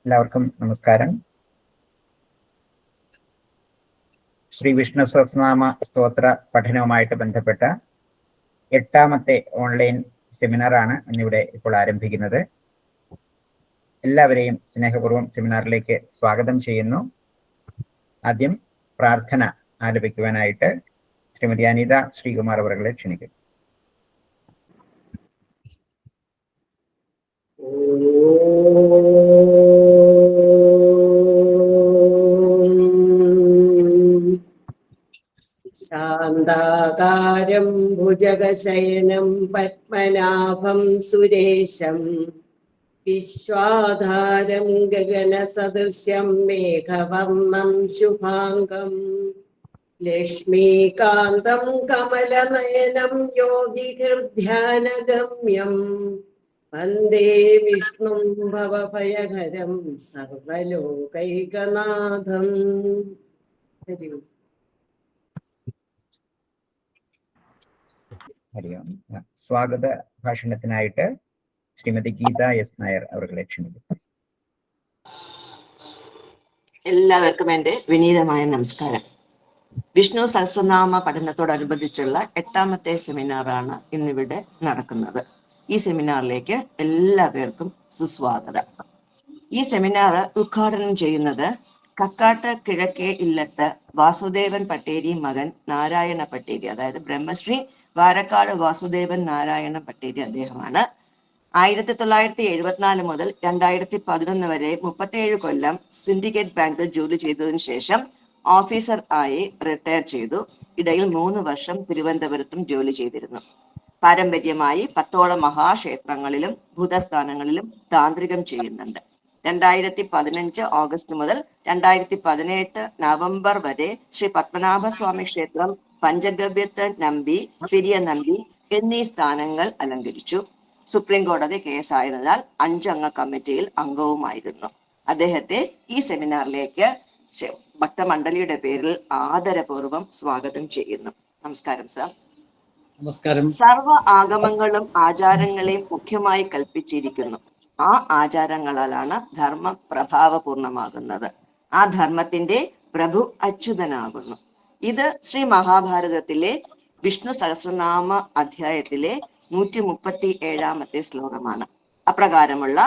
എല്ലാവർക്കും നമസ്കാരം. ശ്രീ വിഷ്ണു സഹസ്രനാമ സ്തോത്ര പഠനവുമായിട്ട് ബന്ധപ്പെട്ട 8ാമത്തെ ഓൺലൈൻ സെമിനാറാണ് ഇന്നിവിടെ ഇപ്പോൾ ആരംഭിക്കുന്നത്. എല്ലാവരെയും സ്നേഹപൂർവ്വം സെമിനാറിലേക്ക് സ്വാഗതം ചെയ്യുന്നു. ആദ്യം പ്രാർത്ഥന ആലപിക്കുവാനായിട്ട് ശ്രീമതി അനിത ശ്രീകുമാർ അവരെ ക്ഷണിക്കുന്നു. ശാന്താകാരം ഭുജഗശയനം പത്മനാഭം സുരേശം വിശ്വാധാരം ഗഗനസദൃശ്യം മേഘവർണം ശുഭാംഗം ലക്ഷ്മീകാന്തം കമലനയനം യോഗിഹൃദ്ധ്യാനഗമ്യം വന്ദേ വിഷ്ണും ഭവഭയഹരം സർവലോകൈകനാഥം. ഹരിയോം. സ്വാഗത ഭാഷണത്തിനായിട്ട് ശ്രീമതി ഗീത എസ് നായർ അവരെ ക്ഷണിക്കുന്നു. എല്ലാവർക്കും എൻ്റെ വിനീതമായ നമസ്കാരം. വിഷ്ണു സഹസ്രനാമ പഠനത്തോടനുബന്ധിച്ചുള്ള 8ാമത്തെ സെമിനാറാണ് ഇന്നിവിടെ നടക്കുന്നത്. ഈ സെമിനാറിലേക്ക് എല്ലാവർക്കും സുസ്വാഗതം. ഈ സെമിനാർ ഉദ്ഘാടനം ചെയ്യുന്നത് കക്കാട്ട് കിഴക്കേ ഇല്ലത്ത് വാസുദേവൻ പട്ടേരി മകൻ നാരായണ പട്ടേരി, അതായത് ബ്രഹ്മശ്രീ വാരക്കാട് വാസുദേവൻ നാരായണ പട്ടേരി അദ്ദേഹമാണ്. 1974 മുതൽ 2011 വരെ 37 കൊല്ലം സിൻഡിക്കേറ്റ് ബാങ്കിൽ ജോലി ചെയ്തതിനു ശേഷം ഓഫീസർ ആയി റിട്ടയർ ചെയ്തു. ഇടയിൽ 3 വർഷം തിരുവനന്തപുരത്തും ജോലി ചെയ്തിരുന്നു. പാരമ്പര്യമായി 10ഓളം മഹാക്ഷേത്രങ്ങളിലും ഭൂതസ്ഥാനങ്ങളിലും താന്ത്രികം ചെയ്യുന്നുണ്ട്. 2015 ഓഗസ്റ്റ് മുതൽ 2018 നവംബർ വരെ ശ്രീ പത്മനാഭസ്വാമി ക്ഷേത്രം, പഞ്ചഗവ്യത്ത് നമ്പി, പെരിയ നമ്പി എന്നീ സ്ഥാനങ്ങൾ അലങ്കരിച്ചു. സുപ്രീം കോടതി കേസായതിനാൽ 5 അംഗ കമ്മിറ്റിയിൽ അംഗവുമായിരുന്നു. അദ്ദേഹത്തെ ഈ സെമിനാറിലേക്ക് ഭക്തമണ്ഡലിയുടെ പേരിൽ ആദരപൂർവ്വം സ്വാഗതം ചെയ്യുന്നു. നമസ്കാരം സാർ. നമസ്കാരം. സർവ ആഗമങ്ങളും ആചാരങ്ങളെയും മുഖ്യമായി കൽപ്പിച്ചിരിക്കുന്നു. ആ ആചാരങ്ങളാലാണ് ധർമ്മം പ്രഭാവപൂർണമാകുന്നത്. ആ ധർമ്മത്തിന്റെ പ്രഭു അച്യുതനാകുന്നു. ഇത് ശ്രീ മഹാഭാരതത്തിലെ വിഷ്ണു സഹസ്രനാമ അധ്യായത്തിലെ 137ാമത്തെ ശ്ലോകമാണ്. അപ്രകാരമുള്ള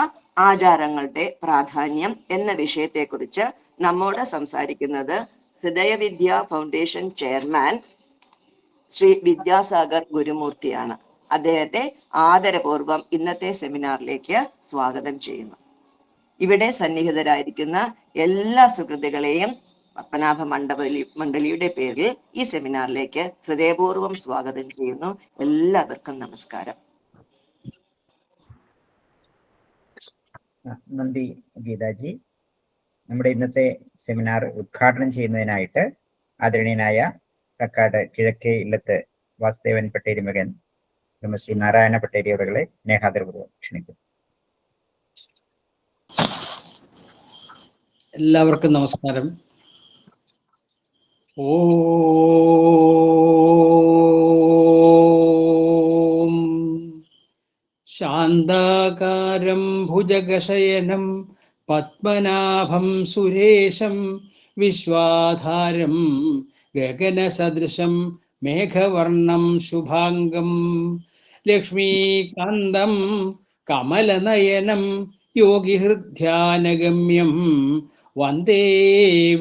ആചാരങ്ങളുടെ പ്രാധാന്യം എന്ന വിഷയത്തെക്കുറിച്ച് നമ്മോട് സംസാരിക്കുന്നത് ഹൃദയവിദ്യ ഫൗണ്ടേഷൻ ചെയർമാൻ ശ്രീ വിദ്യാസാഗർ ഗുരുമൂർത്തിയാണ്. അദ്ദേഹത്തെ ആദരപൂർവ്വം ഇന്നത്തെ സെമിനാറിലേക്ക് സ്വാഗതം ചെയ്യുന്നു. ഇവിടെ സന്നിഹിതരായിരിക്കുന്ന എല്ലാ സുഹൃത്തുക്കളെയും പത്മനാഭ മണ്ഡലിയുടെ പേരിൽ ഈ സെമിനാറിലേക്ക് ഹൃദയപൂർവ്വം സ്വാഗതം ചെയ്യുന്നു. എല്ലാവർക്കും നമസ്കാരം. നന്ദി ഗീതാജി. നമ്മുടെ ഇന്നത്തെ സെമിനാർ ഉദ്ഘാടനം ചെയ്യുന്നതിനായിട്ട് ആദരണീയനായ കക്കാട് കിഴക്കേ ഇല്ലത്ത് വാസുദേവൻ പട്ടേരി മകൻ ശ്രീ നാരായണ പട്ടേരി അവരെ സ്നേഹാദരപൂർവ്വം ക്ഷണിക്കുന്നു. എല്ലാവർക്കും നമസ്കാരം. ഓം ശാന്താകാരം ഭുജഗശയനം പത്മനാഭം സുരേശം വിശ്വാധാരം ഗഗനസദൃശം മേഘവർണം ശുഭാംഗം ലക്ഷ്മീകാന്തം കമലനയനം യോഗിഹൃദ്ധ്യാനഗമ്യം വന്ദേ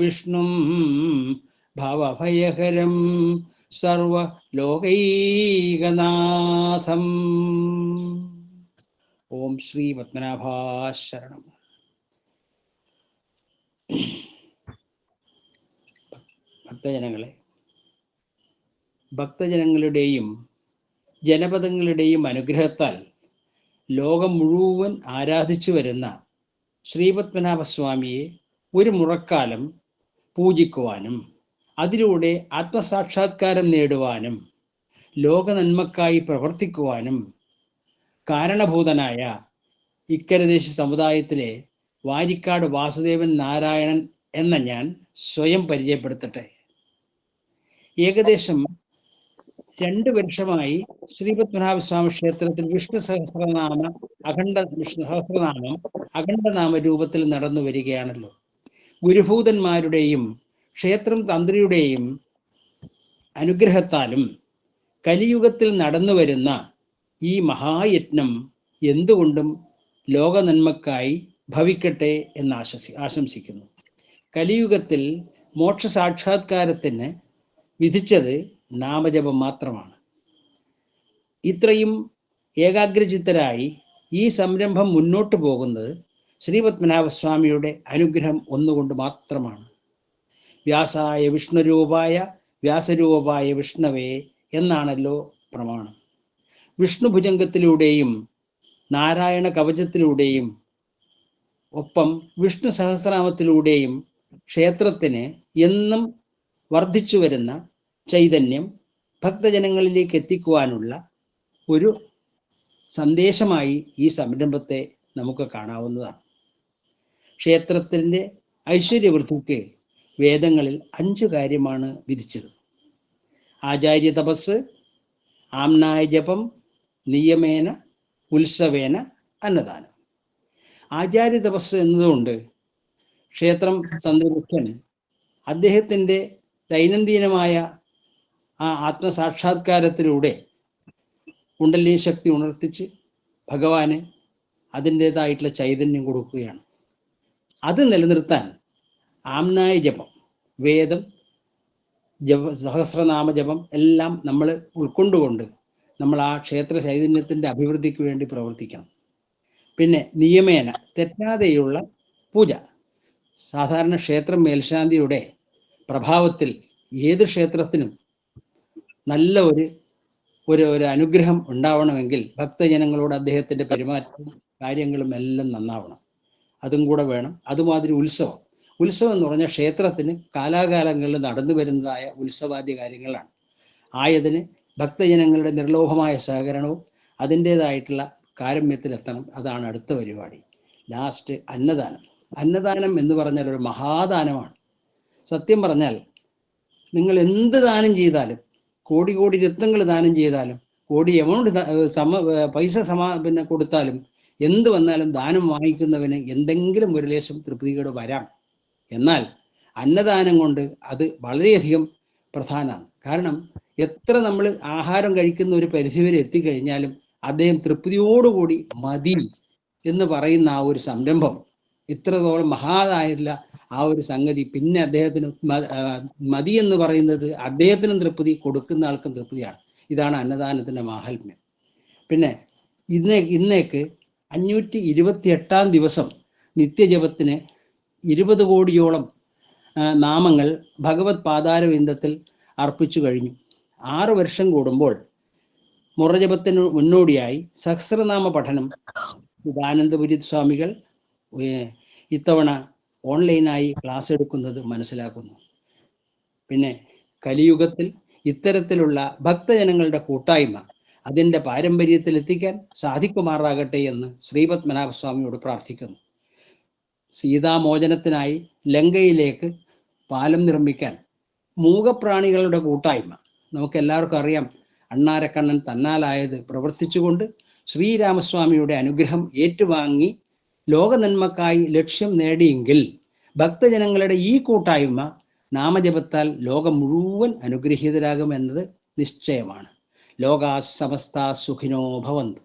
വിഷ്ണും ഭവഭയഹരം സർവലോകൈകനാഥം. ഓം ശ്രീ പത്മനാഭാശരണം. ഭക്തജനങ്ങളുടെയും ജനപദങ്ങളുടെയും അനുഗ്രഹത്താൽ ലോകം മുഴുവൻ ആരാധിച്ചു വരുന്ന ശ്രീപത്മനാഭസ്വാമിയെ ഒരു മുറക്കാലം പൂജിക്കുവാനും അതിലൂടെ ആത്മസാക്ഷാത്കാരം നേടുവാനും ലോകനന്മക്കായി പ്രവർത്തിക്കുവാനും കാരണഭൂതനായ ഇക്കരദേശ സമുദായത്തിലെ വാരിക്കാട് വാസുദേവൻ നാരായണൻ എന്ന ഞാൻ സ്വയം പരിചയപ്പെടുത്തട്ടെ. ഏകദേശം 2 വർഷമായി ശ്രീപത്മനാഭസ്വാമി ക്ഷേത്രത്തിൽ വിഷ്ണു സഹസ്രനാമം അഖണ്ഡനാമ രൂപത്തിൽ നടന്നു വരികയാണല്ലോ. ഗുരുഭൂതന്മാരുടെയും ക്ഷേത്രം തന്ത്രിയുടെയും അനുഗ്രഹത്താലും കലിയുഗത്തിൽ നടന്നു വരുന്ന ഈ മഹായജ്ഞം എന്തുകൊണ്ടും ലോക നന്മക്കായി ഭവിക്കട്ടെ എന്ന് ആശംസിക്കുന്നു. കലിയുഗത്തിൽ മോക്ഷ സാക്ഷാത്കാരത്തിന് വിധിച്ചത് നാമജപം മാത്രമാണ്. ഇത്രയും ഏകാഗ്രചിത്തരായി ഈ സംരംഭം മുന്നോട്ട് പോകുന്നത് ശ്രീപത്മനാഭസ്വാമിയുടെ അനുഗ്രഹം ഒന്നുകൊണ്ട് മാത്രമാണ്. വ്യാസായ വിഷ്ണുരൂപായ വ്യാസരൂപായ വിഷ്ണവേ എന്നാണല്ലോ പ്രമാണം. വിഷ്ണു ഭുജംഗത്തിലൂടെയും നാരായണ കവചത്തിലൂടെയും ഒപ്പം വിഷ്ണു സഹസ്രനാമത്തിലൂടെയും ക്ഷേത്രത്തിന് എന്നും വർദ്ധിച്ചു വരുന്ന ചൈതന്യം ഭക്തജനങ്ങളിലേക്ക് എത്തിക്കുവാനുള്ള ഒരു സന്ദേശമായി ഈ സംരംഭത്തെ നമുക്ക് കാണാവുന്നതാണ്. ക്ഷേത്രത്തിൻ്റെ ഐശ്വര്യവൃദ്ധിക്ക് വേദങ്ങളിൽ 5 കാര്യമാണ് വിധിച്ചത്. ആചാര്യ തപസ്, ആംനായ ജപം, നിയമേന, ഉത്സവേന, അന്നദാനം. ആചാര്യ തപസ് എന്നതുകൊണ്ട് ക്ഷേത്രം തന്ത്രിമുഖ്യൻ അദ്ദേഹത്തിൻ്റെ ദൈനംദിനമായ ആ ആത്മസാക്ഷാത്കാരത്തിലൂടെ കുണ്ടലിനി ശക്തി ഉണർത്തിച്ച് ഭഗവാന് അതിൻ്റെതായിട്ടുള്ള ചൈതന്യം കൊടുക്കുകയാണ്. അത് നിലനിർത്താൻ ആംനായ ജപം, വേദം, സഹസ്രനാമ ജപം എല്ലാം നമ്മൾ ഉൾക്കൊണ്ടുകൊണ്ട് നമ്മൾ ആ ക്ഷേത്ര ചൈതന്യത്തിൻ്റെ അഭിവൃദ്ധിക്ക് വേണ്ടി പ്രവർത്തിക്കണം. പിന്നെ നിയമേന, തെറ്റാതെയുള്ള പൂജ. സാധാരണ ക്ഷേത്രം മേൽശാന്തിയുടെ പ്രഭാവത്തിൽ ഏത് ക്ഷേത്രത്തിനും നല്ല ഒരു അനുഗ്രഹം ഉണ്ടാവണമെങ്കിൽ ഭക്തജനങ്ങളോട് അദ്ദേഹത്തിൻ്റെ പെരുമാറ്റവും കാര്യങ്ങളും എല്ലാം നന്നാവണം. അതും കൂടെ വേണം. അതുമാതിരി ഉത്സവം എന്ന് പറഞ്ഞാൽ ക്ഷേത്രത്തിന് കാലാകാലങ്ങളിൽ നടന്നു വരുന്നതായ ഉത്സവാദ്യ കാര്യങ്ങളാണ്. ആയതിന് ഭക്തജനങ്ങളുടെ നിർലോഭമായ സഹകരണവും അതിൻ്റേതായിട്ടുള്ള കാരമ്യത്തിലെത്തണം. അതാണ് അടുത്ത പരിപാടി. ലാസ്റ്റ് അന്നദാനം എന്ന് പറഞ്ഞാൽ ഒരു മഹാദാനമാണ്. സത്യം പറഞ്ഞാൽ നിങ്ങൾ എന്ത് ദാനം ചെയ്താലും, കോടി രത്നങ്ങൾ ദാനം ചെയ്താലും, കോടി എമൗണ്ട് പൈസ കൊടുത്താലും, എന്ത് വന്നാലും ദാനം വാങ്ങിക്കുന്നവന് എന്തെങ്കിലും ഒരു ലേശം തൃപ്തികേട് വരാം. എന്നാൽ അന്നദാനം കൊണ്ട് അത് വളരെയധികം പ്രധാനമാണ്. കാരണം എത്ര നമ്മൾ ആഹാരം കഴിക്കുന്ന ഒരു പരിധിവരെ എത്തിക്കഴിഞ്ഞാലും അദ്ദേഹം തൃപ്തിയോടുകൂടി മതി എന്ന് പറയുന്ന ആ ഒരു സംരംഭം, ഇത്രത്തോളം മഹാതായിട്ടുള്ള ആ ഒരു സംഗതി, പിന്നെ അദ്ദേഹത്തിന് മതി എന്ന് പറയുന്നത് അദ്ദേഹത്തിനും തൃപ്തി, കൊടുക്കുന്ന ആൾക്കും തൃപ്തിയാണ്. ഇതാണ് അന്നദാനത്തിൻ്റെ മാഹാത്മ്യം. പിന്നെ ഇന്നേക്ക് 528 ദിവസം നിത്യജപത്തിന് 20 കോടിയോളം നാമങ്ങൾ ഭഗവത് പാതാരവിന്ദത്തിൽ അർപ്പിച്ചു കഴിഞ്ഞു. 6 വർഷം കൂടുമ്പോൾ മുറജപത്തിന് മുന്നോടിയായി സഹസ്രനാമ പഠനം ചിദാനന്ദപുരി സ്വാമികൾ ഇത്തവണ ഓൺലൈനായി ക്ലാസ് എടുക്കുന്നത് മനസ്സിലാക്കുന്നു. പിന്നെ കലിയുഗത്തിൽ ഇത്തരത്തിലുള്ള ഭക്തജനങ്ങളുടെ കൂട്ടായ്മ അതിൻ്റെ പാരമ്പര്യത്തിൽ എത്തിക്കാൻ സാധിക്കുമാറാകട്ടെ എന്ന് ശ്രീപത്മനാഭസ്വാമിയോട് പ്രാർത്ഥിക്കുന്നു. സീതാമോചനത്തിനായി ലങ്കയിലേക്ക് പാലം നിർമ്മിക്കാൻ മൂകപ്രാണികളുടെ കൂട്ടായ്മ, നമുക്കെല്ലാവർക്കും അറിയാം, അണ്ണാരക്കണ്ണൻ തന്നാലായത് പ്രവർത്തിച്ചുകൊണ്ട് ശ്രീരാമസ്വാമിയുടെ അനുഗ്രഹം ഏറ്റുവാങ്ങി ലോകനന്മക്കായി ലക്ഷ്യം നേടിയെങ്കിൽ ഭക്തജനങ്ങളുടെ ഈ കൂട്ടായ്മ നാമജപത്താൽ ലോകം മുഴുവൻ അനുഗ്രഹീതരാകുമെന്നത് നിശ്ചയമാണ്. ലോകാ സമസ്ത സുഖിനോ ഭവന്തു.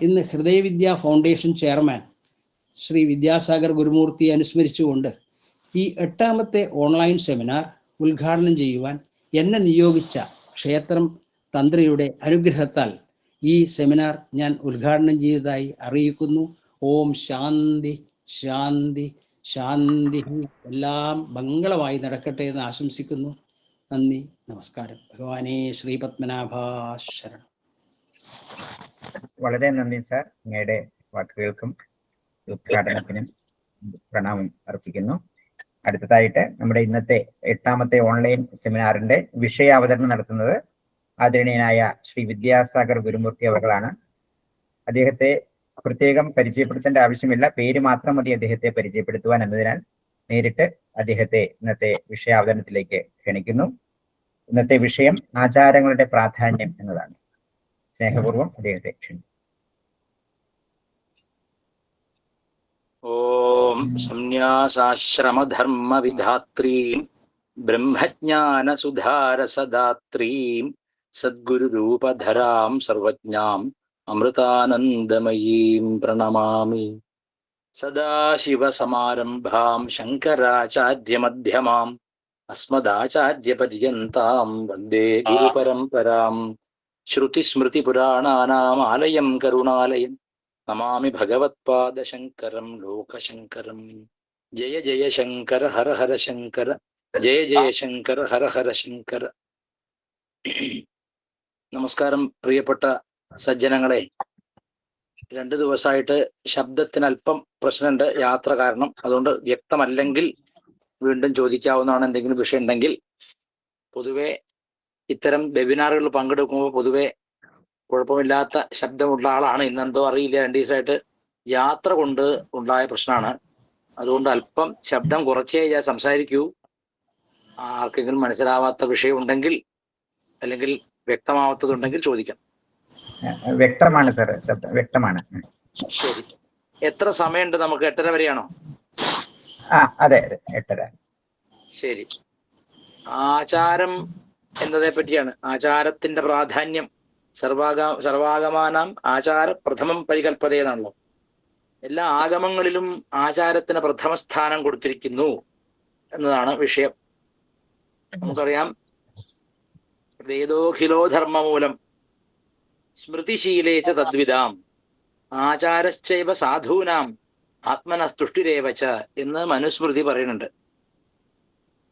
ഇന്ന് ഹൃദയവിദ്യ ഫൗണ്ടേഷൻ ചെയർമാൻ ശ്രീ വിദ്യാസാഗർ ഗുരുമൂർത്തിയെ അനുസ്മരിച്ചുകൊണ്ട് ഈ 8ാമത്തെ ഓൺലൈൻ സെമിനാർ ഉദ്ഘാടനം ചെയ്യുവാൻ എന്നെ നിയോഗിച്ച ക്ഷേത്രം തന്ത്രിയുടെ അനുഗ്രഹത്താൽ ഈ സെമിനാർ ഞാൻ ഉദ്ഘാടനം ചെയ്തതായി അറിയിക്കുന്നു. ഓം ശാന്തി ശാന്തി ശാന്തി. എല്ലാം മംഗളമായി നടക്കട്ടെ എന്ന് ആശംസിക്കുന്നു. നന്ദി, നമസ്കാരം. ഭഗവാനേ ശ്രീപത്മനാഭ ശരണം. വളരെ നന്ദി സാർ. അങ്ങയുടെ വാക്കുകൾക്കും ഉദ്ഘാടനത്തിനും പ്രണാമം അർപ്പിക്കുന്നു. അടുത്തതായിട്ട് നമ്മുടെ ഇന്നത്തെ 8ാമത്തെ ഓൺലൈൻ സെമിനാറിന്റെ വിഷയാവതരണം നടത്തുന്നത് ആദരണീയനായ ശ്രീ വിദ്യാസാഗർ ഗുരുമൂർത്തി അവർകളാണ്. അദ്ദേഹത്തെ പ്രത്യേകം പരിചയപ്പെടുത്തേണ്ട ആവശ്യമില്ല, പേര് മാത്രം മതി അദ്ദേഹത്തെ പരിചയപ്പെടുത്തുവാൻ എന്നതിനാൽ നേരിട്ട് അദ്ദേഹത്തെ ഇന്നത്തെ വിഷയാവതരണത്തിലേക്ക് ക്ഷണിക്കുന്നു. ഇന്നത്തെ വിഷയം ആചാരങ്ങളുടെ പ്രാധാന്യം എന്നതാണ്. സ്നേഹപൂർവ്വം അദ്ദേഹത്തെ ക്ഷണിക്കുന്നു. ഓം സംന്യാസാശ്രമധർമ്മ വിധാത്രീം ബ്രഹ്മജ്ഞാനസുധാരസദാത്രീം സദ്ഗുരുരൂപധരാം സർവജ്ഞാം അമൃതാനന്ദമയീം പ്രണമാമി. സദാശിവസമാരംഭാം ശങ്കരാചാര്യമധ്യമാം അസ്മദാചാര്യപര്യന്താം വന്ദേ ഗുരുപരമ്പരാം. ശ്രുതിസ്മൃതിപുരാണാനാം ആലയം കരുണാലയം നമാമി ഭഗവത്പാദശങ്കരം ലോകശങ്കരം. ജയ ജയ ശങ്കര ഹര ഹര ശങ്കര, ജയ ജയ ശങ്കര ഹര ഹര ശങ്കര. നമസ്കാരം പ്രിയപ്പെട്ട സജ്ജനങ്ങളെ. 2 ദിവസമായിട്ട് ശബ്ദത്തിന് അല്പം പ്രശ്നമുണ്ട്, യാത്ര കാരണം. അതുകൊണ്ട് വ്യക്തമല്ലെങ്കിൽ വീണ്ടും ചോദിക്കാവുന്നതാണ് എന്തെങ്കിലും വിഷയം ഉണ്ടെങ്കിൽ. പൊതുവെ ഇത്തരം വെബിനാറുകളിൽ പങ്കെടുക്കുമ്പോൾ പൊതുവെ കുഴപ്പമില്ലാത്ത ശബ്ദമുള്ള ആളാണ്. ഇന്നെന്തോ അറിയില്ല, 2 ദിവസമായിട്ട് യാത്ര കൊണ്ട് ഉണ്ടായ പ്രശ്നമാണ്. അതുകൊണ്ട് അല്പം ശബ്ദം കുറച്ചേ ഞാൻ സംസാരിക്കൂ. ആർക്കെങ്കിലും മനസ്സിലാവാത്ത വിഷയം ഉണ്ടെങ്കിൽ അല്ലെങ്കിൽ വ്യക്തമാവാത്തതുണ്ടെങ്കിൽ ചോദിക്കാം. വ്യക്തമാണ് സർ, ശബ്ദം വ്യക്തമാണ്. ശരി. എത്ര സമയമുണ്ട് നമുക്ക്? 8:30 വരെയാണോ? അതെ അതെ, 8:30. ശരി. ആചാരം എന്നതിനെ പറ്റിയാണ്. ആചാരത്തിന്റെ പ്രാധാന്യം. സർവാഗമാനാം ആചാര പ്രഥമം പരികൽപ്പതയെന്നാണല്ലോ. എല്ലാ ആഗമങ്ങളിലും ആചാരത്തിന് പ്രഥമ സ്ഥാനം കൊടുത്തിരിക്കുന്നു എന്നതാണ് വിഷയം. നമുക്കറിയാം, വേദോഖിലോ ധർമ്മമൂലം സ്മൃതിശീലേച്ച തദ്വിധാം ആചാരശ്ചൈവ സാധൂനാം ആത്മനസ്തുഷ്ടിരേവച്ച എന്ന് മനുസ്മൃതി പറയുന്നുണ്ട്.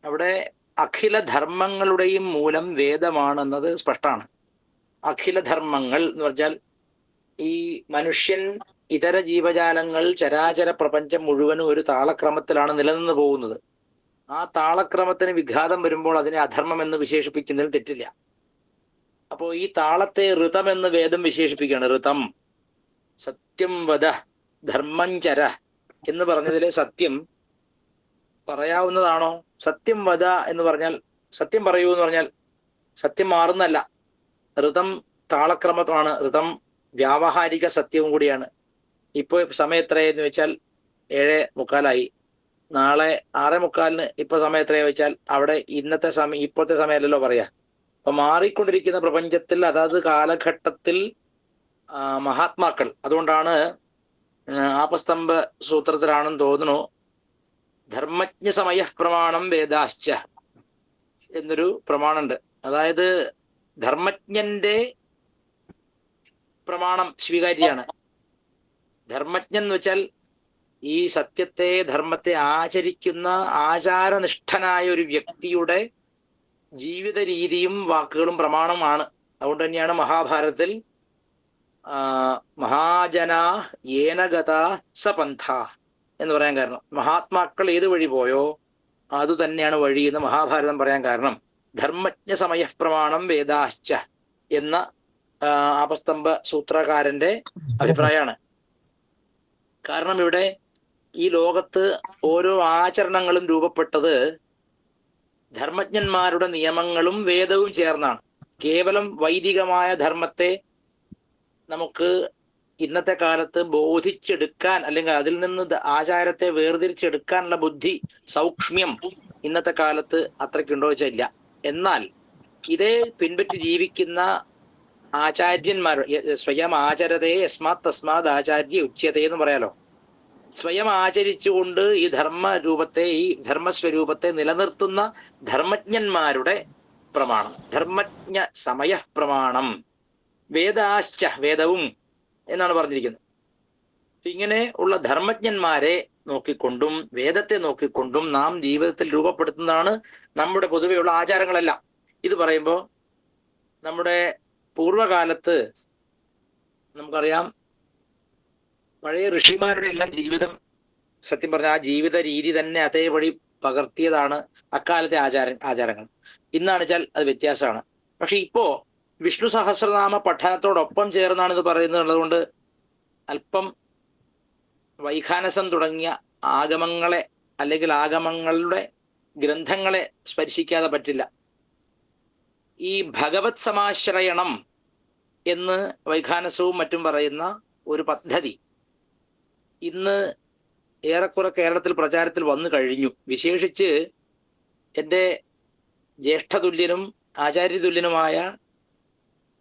അവിടെ അഖില ധർമ്മങ്ങളുടെയും മൂലം വേദമാണെന്നത് സ്പഷ്ടമാണ്. അഖില ധർമ്മങ്ങൾ എന്ന് പറഞ്ഞാൽ ഈ മനുഷ്യൻ, ഇതര ജീവജാലങ്ങൾ, ചരാചര പ്രപഞ്ചം മുഴുവനും ഒരു താളക്രമത്തിലാണ് നിലനിന്ന് പോകുന്നത്. ആ താളക്രമത്തിന് വിഘാതം വരുമ്പോൾ അതിനെ അധർമ്മം എന്ന് വിശേഷിപ്പിക്കുന്നതിൽ തെറ്റില്ല. അപ്പോൾ ഈ താളത്തെ ഋതം എന്ന് വേദം വിശേഷിപ്പിക്കുകയാണ്. ഋതം സത്യം വദ ധർമ്മഞ്ചര എന്ന് പറഞ്ഞതിലെ സത്യം പറയാവുന്നതാണോ? സത്യം വദ എന്ന് പറഞ്ഞാൽ സത്യം പറയൂ എന്ന് പറഞ്ഞാൽ സത്യം മാറുന്നല്ല. ഋതം താളക്രമമാണ്. ഋതം വ്യാവഹാരിക സത്യവും കൂടിയാണ്. ഇപ്പോൾ സമയം എത്രയെന്ന് വെച്ചാൽ 7:45. നാളെ 6:45 ഇപ്പൊ സമയം എത്രയാ വെച്ചാൽ അവിടെ ഇന്നത്തെ സമയം, ഇപ്പോഴത്തെ സമയമല്ലല്ലോ പറയാ. അപ്പൊ മാറിക്കൊണ്ടിരിക്കുന്ന പ്രപഞ്ചത്തിൽ അതാത് കാലഘട്ടത്തിൽ മഹാത്മാക്കൾ, അതുകൊണ്ടാണ് ആപസ്തംഭ സൂത്രത്തിലാണെന്ന് തോന്നുന്നു, ധർമ്മജ്ഞ സമയ പ്രമാണം വേദാശ്ച എന്നൊരു പ്രമാണമുണ്ട്. അതായത് ധർമ്മജ്ഞന്റെ പ്രമാണം സ്വീകാര്യമാണ്. ധർമ്മജ്ഞൻ എന്ന് വെച്ചാൽ ഈ സത്യത്തെ, ധർമ്മത്തെ ആചരിക്കുന്ന ആചാരനിഷ്ഠനായ ഒരു വ്യക്തിയുടെ ജീവിത രീതിയും വാക്കുകളും പ്രമാണമാണ്. അതുകൊണ്ട് തന്നെയാണ് മഹാഭാരതത്തിൽ മഹാജനാ ഏനഗതാ സപന്ഥ എന്ന് പറയാൻ കാരണം. മഹാത്മാക്കൾ ഏത് വഴി പോയോ അതുതന്നെയാണ് വഴി എന്ന് മഹാഭാരതം പറയാൻ കാരണം ധർമ്മജ്ഞ സമയ പ്രമാണം വേദാശ്ച എന്ന ആപസ്തംഭ സൂത്രകാരന്റെ അഭിപ്രായമാണ്. കാരണം ഇവിടെ ഈ ലോകത്ത് ഓരോ ആചരണങ്ങളും രൂപപ്പെട്ടത് ധർമ്മജ്ഞന്മാരുടെ നിയമങ്ങളും വേദവും ചേർന്നാണ്. കേവലം വൈദികമായ ധർമ്മത്തെ നമുക്ക് ഇന്നത്തെ കാലത്ത് ബോധിച്ചെടുക്കാൻ, അല്ലെങ്കിൽ അതിൽ നിന്ന് ആചാരത്തെ വേർതിരിച്ചെടുക്കാനുള്ള ബുദ്ധി, സൗക്ഷ്മ്യം ഇന്നത്തെ കാലത്ത് അത്രയ്ക്കുണ്ടോ വെച്ചാൽ ഇല്ല. എന്നാൽ ഇതേ പിൻപറ്റി ജീവിക്കുന്ന ആചാര്യന്മാർ, സ്വയം ആചരതേ യസ്മാത് തസ്മാത് ആചാര്യ ഉച്യതേ എന്ന് പറയാലോ. സ്വയം ആചരിച്ചുകൊണ്ട് ഈ ധർമ്മരൂപത്തെ, ഈ ധർമ്മസ്വരൂപത്തെ നിലനിർത്തുന്ന ധർമ്മജ്ഞന്മാരുടെ പ്രമാണം, ധർമ്മജ്ഞ സമയ പ്രമാണം വേദാശ്ച, വേദവും എന്നാണ് പറഞ്ഞിരിക്കുന്നത്. ഇങ്ങനെ ഉള്ള ധർമ്മജ്ഞന്മാരെ നോക്കിക്കൊണ്ടും വേദത്തെ നോക്കിക്കൊണ്ടും നാം ജീവിതത്തിൽ രൂപപ്പെടുത്തുന്നതാണ് നമ്മുടെ പൊതുവെയുള്ള ആചാരങ്ങളെല്ലാം. ഇത് പറയുമ്പോൾ നമ്മുടെ പൂർവകാലത്ത് നമുക്കറിയാം, പഴയ ഋഷിമാരുടെ എല്ലാം ജീവിതം, സത്യം പറഞ്ഞ ആ ജീവിത രീതി തന്നെ അതേപടി പകർത്തിയതാണ് അക്കാലത്തെ ആചാരങ്ങൾ. ഇന്നാണ് വെച്ചാൽ അത് വ്യത്യാസമാണ്. പക്ഷെ ഇപ്പോ വിഷ്ണു സഹസ്രനാമ പഠനത്തോടൊപ്പം ചേർന്നാണ് ഇത് പറയുന്നത് കൊണ്ട് അല്പം വൈഖാനസം തുടങ്ങിയ ആഗമങ്ങളെ അല്ലെങ്കിൽ ആഗമങ്ങളുടെ ഗ്രന്ഥങ്ങളെ സ്പർശിക്കാതെ പറ്റില്ല. ഈ ഭഗവത് സമാശ്രയണം എന്ന് വൈഖാനസവും മറ്റും പറയുന്ന ഒരു പദ്ധതി ഇന്ന് ഏറെക്കുറെ കേരളത്തിൽ പ്രചാരത്തിൽ വന്നു കഴിഞ്ഞു. വിശേഷിച്ച് എൻ്റെ ജ്യേഷ്ഠതുല്യനും ആചാര്യതുല്യനുമായ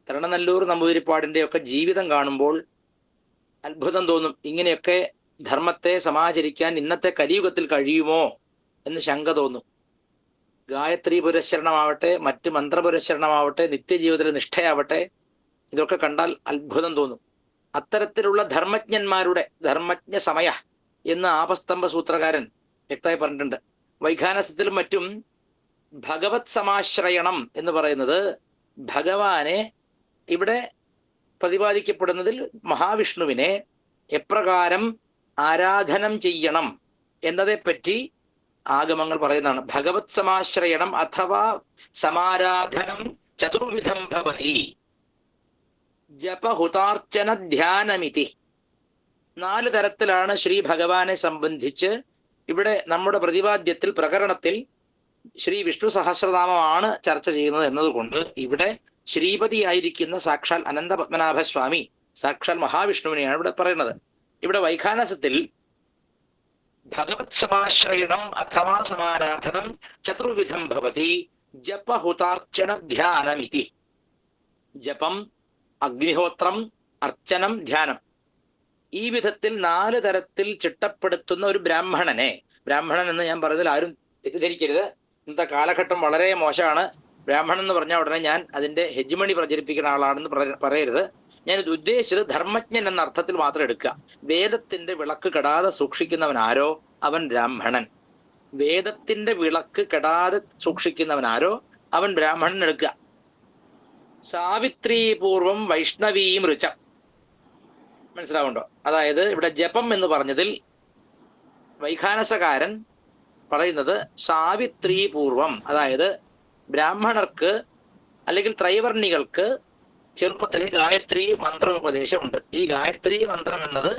തരണനല്ലൂർ നമ്പൂതിരിപ്പാടിൻ്റെ ഒക്കെ ജീവിതം കാണുമ്പോൾ അത്ഭുതം തോന്നും. ഇങ്ങനെയൊക്കെ ധർമ്മത്തെ സമാചരിക്കാൻ ഇന്നത്തെ കലിയുഗത്തിൽ കഴിയുമോ എന്ന് ശങ്ക തോന്നും. ഗായത്രി പുരസ്ചരണമാവട്ടെ, മറ്റ് മന്ത്രപുരസ്ചരണമാവട്ടെ, നിത്യജീവിതത്തിലെ നിഷ്ഠയാവട്ടെ, ഇതൊക്കെ കണ്ടാൽ അത്ഭുതം തോന്നും. അത്തരത്തിലുള്ള ധർമ്മജ്ഞന്മാരുടെ ധർമ്മജ്ഞ സമയ എന്ന് ആപസ്തംഭ സൂത്രകാരൻ വ്യക്തമായി പറഞ്ഞിട്ടുണ്ട്. വൈഖാനസത്തിലും മറ്റും ഭഗവത് സമാശ്രയണം എന്ന് പറയുന്നത് ഭഗവാനെ ഇവിടെ പ്രതിപാദിക്കപ്പെടുന്നതിൽ മഹാവിഷ്ണുവിനെ എപ്രകാരം ആരാധനം ചെയ്യണം എന്നതെപ്പറ്റി ആഗമങ്ങൾ പറയുന്നതാണ്. ഭഗവത് സമാശ്രയണം അഥവാ സമാരാധനം ചതുർവിധം ഭവതി. ജപഹുതാർച്ചന ധ്യാനമിതി. 4 തരത്തിലാണ് ശ്രീ ഭഗവാനെ സംബന്ധിച്ച് ഇവിടെ നമ്മുടെ പ്രതിപാദ്യത്തിൽ പ്രകരണത്തിൽ ശ്രീ വിഷ്ണു സഹസ്രനാമമാണ് ചർച്ച ചെയ്യുന്നത് എന്നതുകൊണ്ട് ഇവിടെ ശ്രീപതിയായിരിക്കുന്ന സാക്ഷാൽ അനന്തപത്മനാഭ സ്വാമി, സാക്ഷാൽ മഹാവിഷ്ണുവിനെയാണ് ഇവിടെ പറയുന്നത്. ഇവിടെ വൈഖാനസത്തിൽ ഭഗവത് സമാശ്രയണം അഥവാ സമാരാധനം ചതുർവിധം ഭവതി ജപഹുതാർച്ചന ധ്യാനമിതി. ജപം, അഗ്നിഹോത്രം, അർച്ചനം, ധ്യാനം, ഈ വിധത്തിൽ 4 തരത്തിൽ ചിട്ടപ്പെടുത്തുന്ന ഒരു ബ്രാഹ്മണനെ, ബ്രാഹ്മണൻ എന്ന് ഞാൻ പറഞ്ഞതിൽ ആരും തെറ്റിദ്ധരിക്കരുത്. ഇന്നത്തെ കാലഘട്ടം വളരെ മോശമാണ്. ബ്രാഹ്മണൻ എന്ന് പറഞ്ഞാൽ ഉടനെ ഞാൻ അതിന്റെ ഹെജ്മണി പ്രചരിപ്പിക്കുന്ന ആളാണെന്ന് പറയരുത്. ഞാൻ ഇത് ഉദ്ദേശിച്ചത് ധർമ്മജ്ഞൻ എന്ന അർത്ഥത്തിൽ മാത്രം എടുക്കുക. വേദത്തിന്റെ വിളക്ക് കെടാതെ സൂക്ഷിക്കുന്നവൻ ആരോ അവൻ ബ്രാഹ്മണൻ. വേദത്തിന്റെ വിളക്ക് കെടാതെ സൂക്ഷിക്കുന്നവൻ ആരോ അവൻ ബ്രാഹ്മണൻ എടുക്കുക. സാവിത്രീ പൂർവം വൈഷ്ണവീം ഋചം. മനസ്സിലാവുണ്ടോ? അതായത് ഇവിടെ ജപം എന്ന് പറഞ്ഞതിൽ വൈഖാനസകാരൻ പറയുന്നത് സാവിത്രീ പൂർവം, അതായത് ബ്രാഹ്മണർക്ക് അല്ലെങ്കിൽ ത്രൈവർണികൾക്ക് ചെറുപ്പത്തിൽ ഗായത്രി മന്ത്രോപദേശമുണ്ട്. ഈ ഗായത്രി മന്ത്രം എന്നത്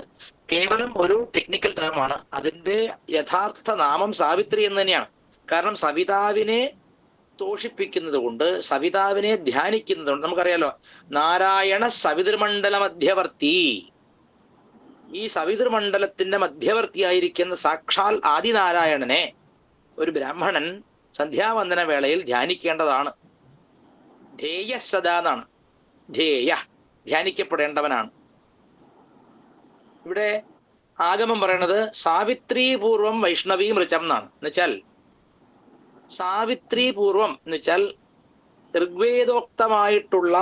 കേവലം ഒരു ടെക്നിക്കൽ ടേമാണ്. അതിന്റെ യഥാർത്ഥ നാമം സാവിത്രി എന്ന് തന്നെയാണ്. കാരണം സവിതാവിനെ തോഷിപ്പിക്കുന്നത് കൊണ്ട്, സവിതാവിനെ ധ്യാനിക്കുന്നത് കൊണ്ട്, നമുക്കറിയാലോ നാരായണ സവിതൃമണ്ഡല മധ്യവർത്തി. ഈ സവിതൃമണ്ഡലത്തിന്റെ മധ്യവർത്തിയായിരിക്കുന്ന സാക്ഷാൽ ആദിനാരായണനെ ഒരു ബ്രാഹ്മണൻ സന്ധ്യാവന്ദന വേളയിൽ ധ്യാനിക്കേണ്ടതാണ്. ധ്യേയ സദാ എന്നാണ്. ധ്യേയ, ധ്യാനിക്കപ്പെടേണ്ടവനാണ്. ഇവിടെ ആഗമം പറയണത് സാവിത്രീ പൂർവം വൈഷ്ണവീ മൃചം എന്നാണ്. എന്നുവെച്ചാൽ സാവിത്രീ പൂർവം എന്ന് വെച്ചാൽ ഋഗ്വേദോക്തമായിട്ടുള്ള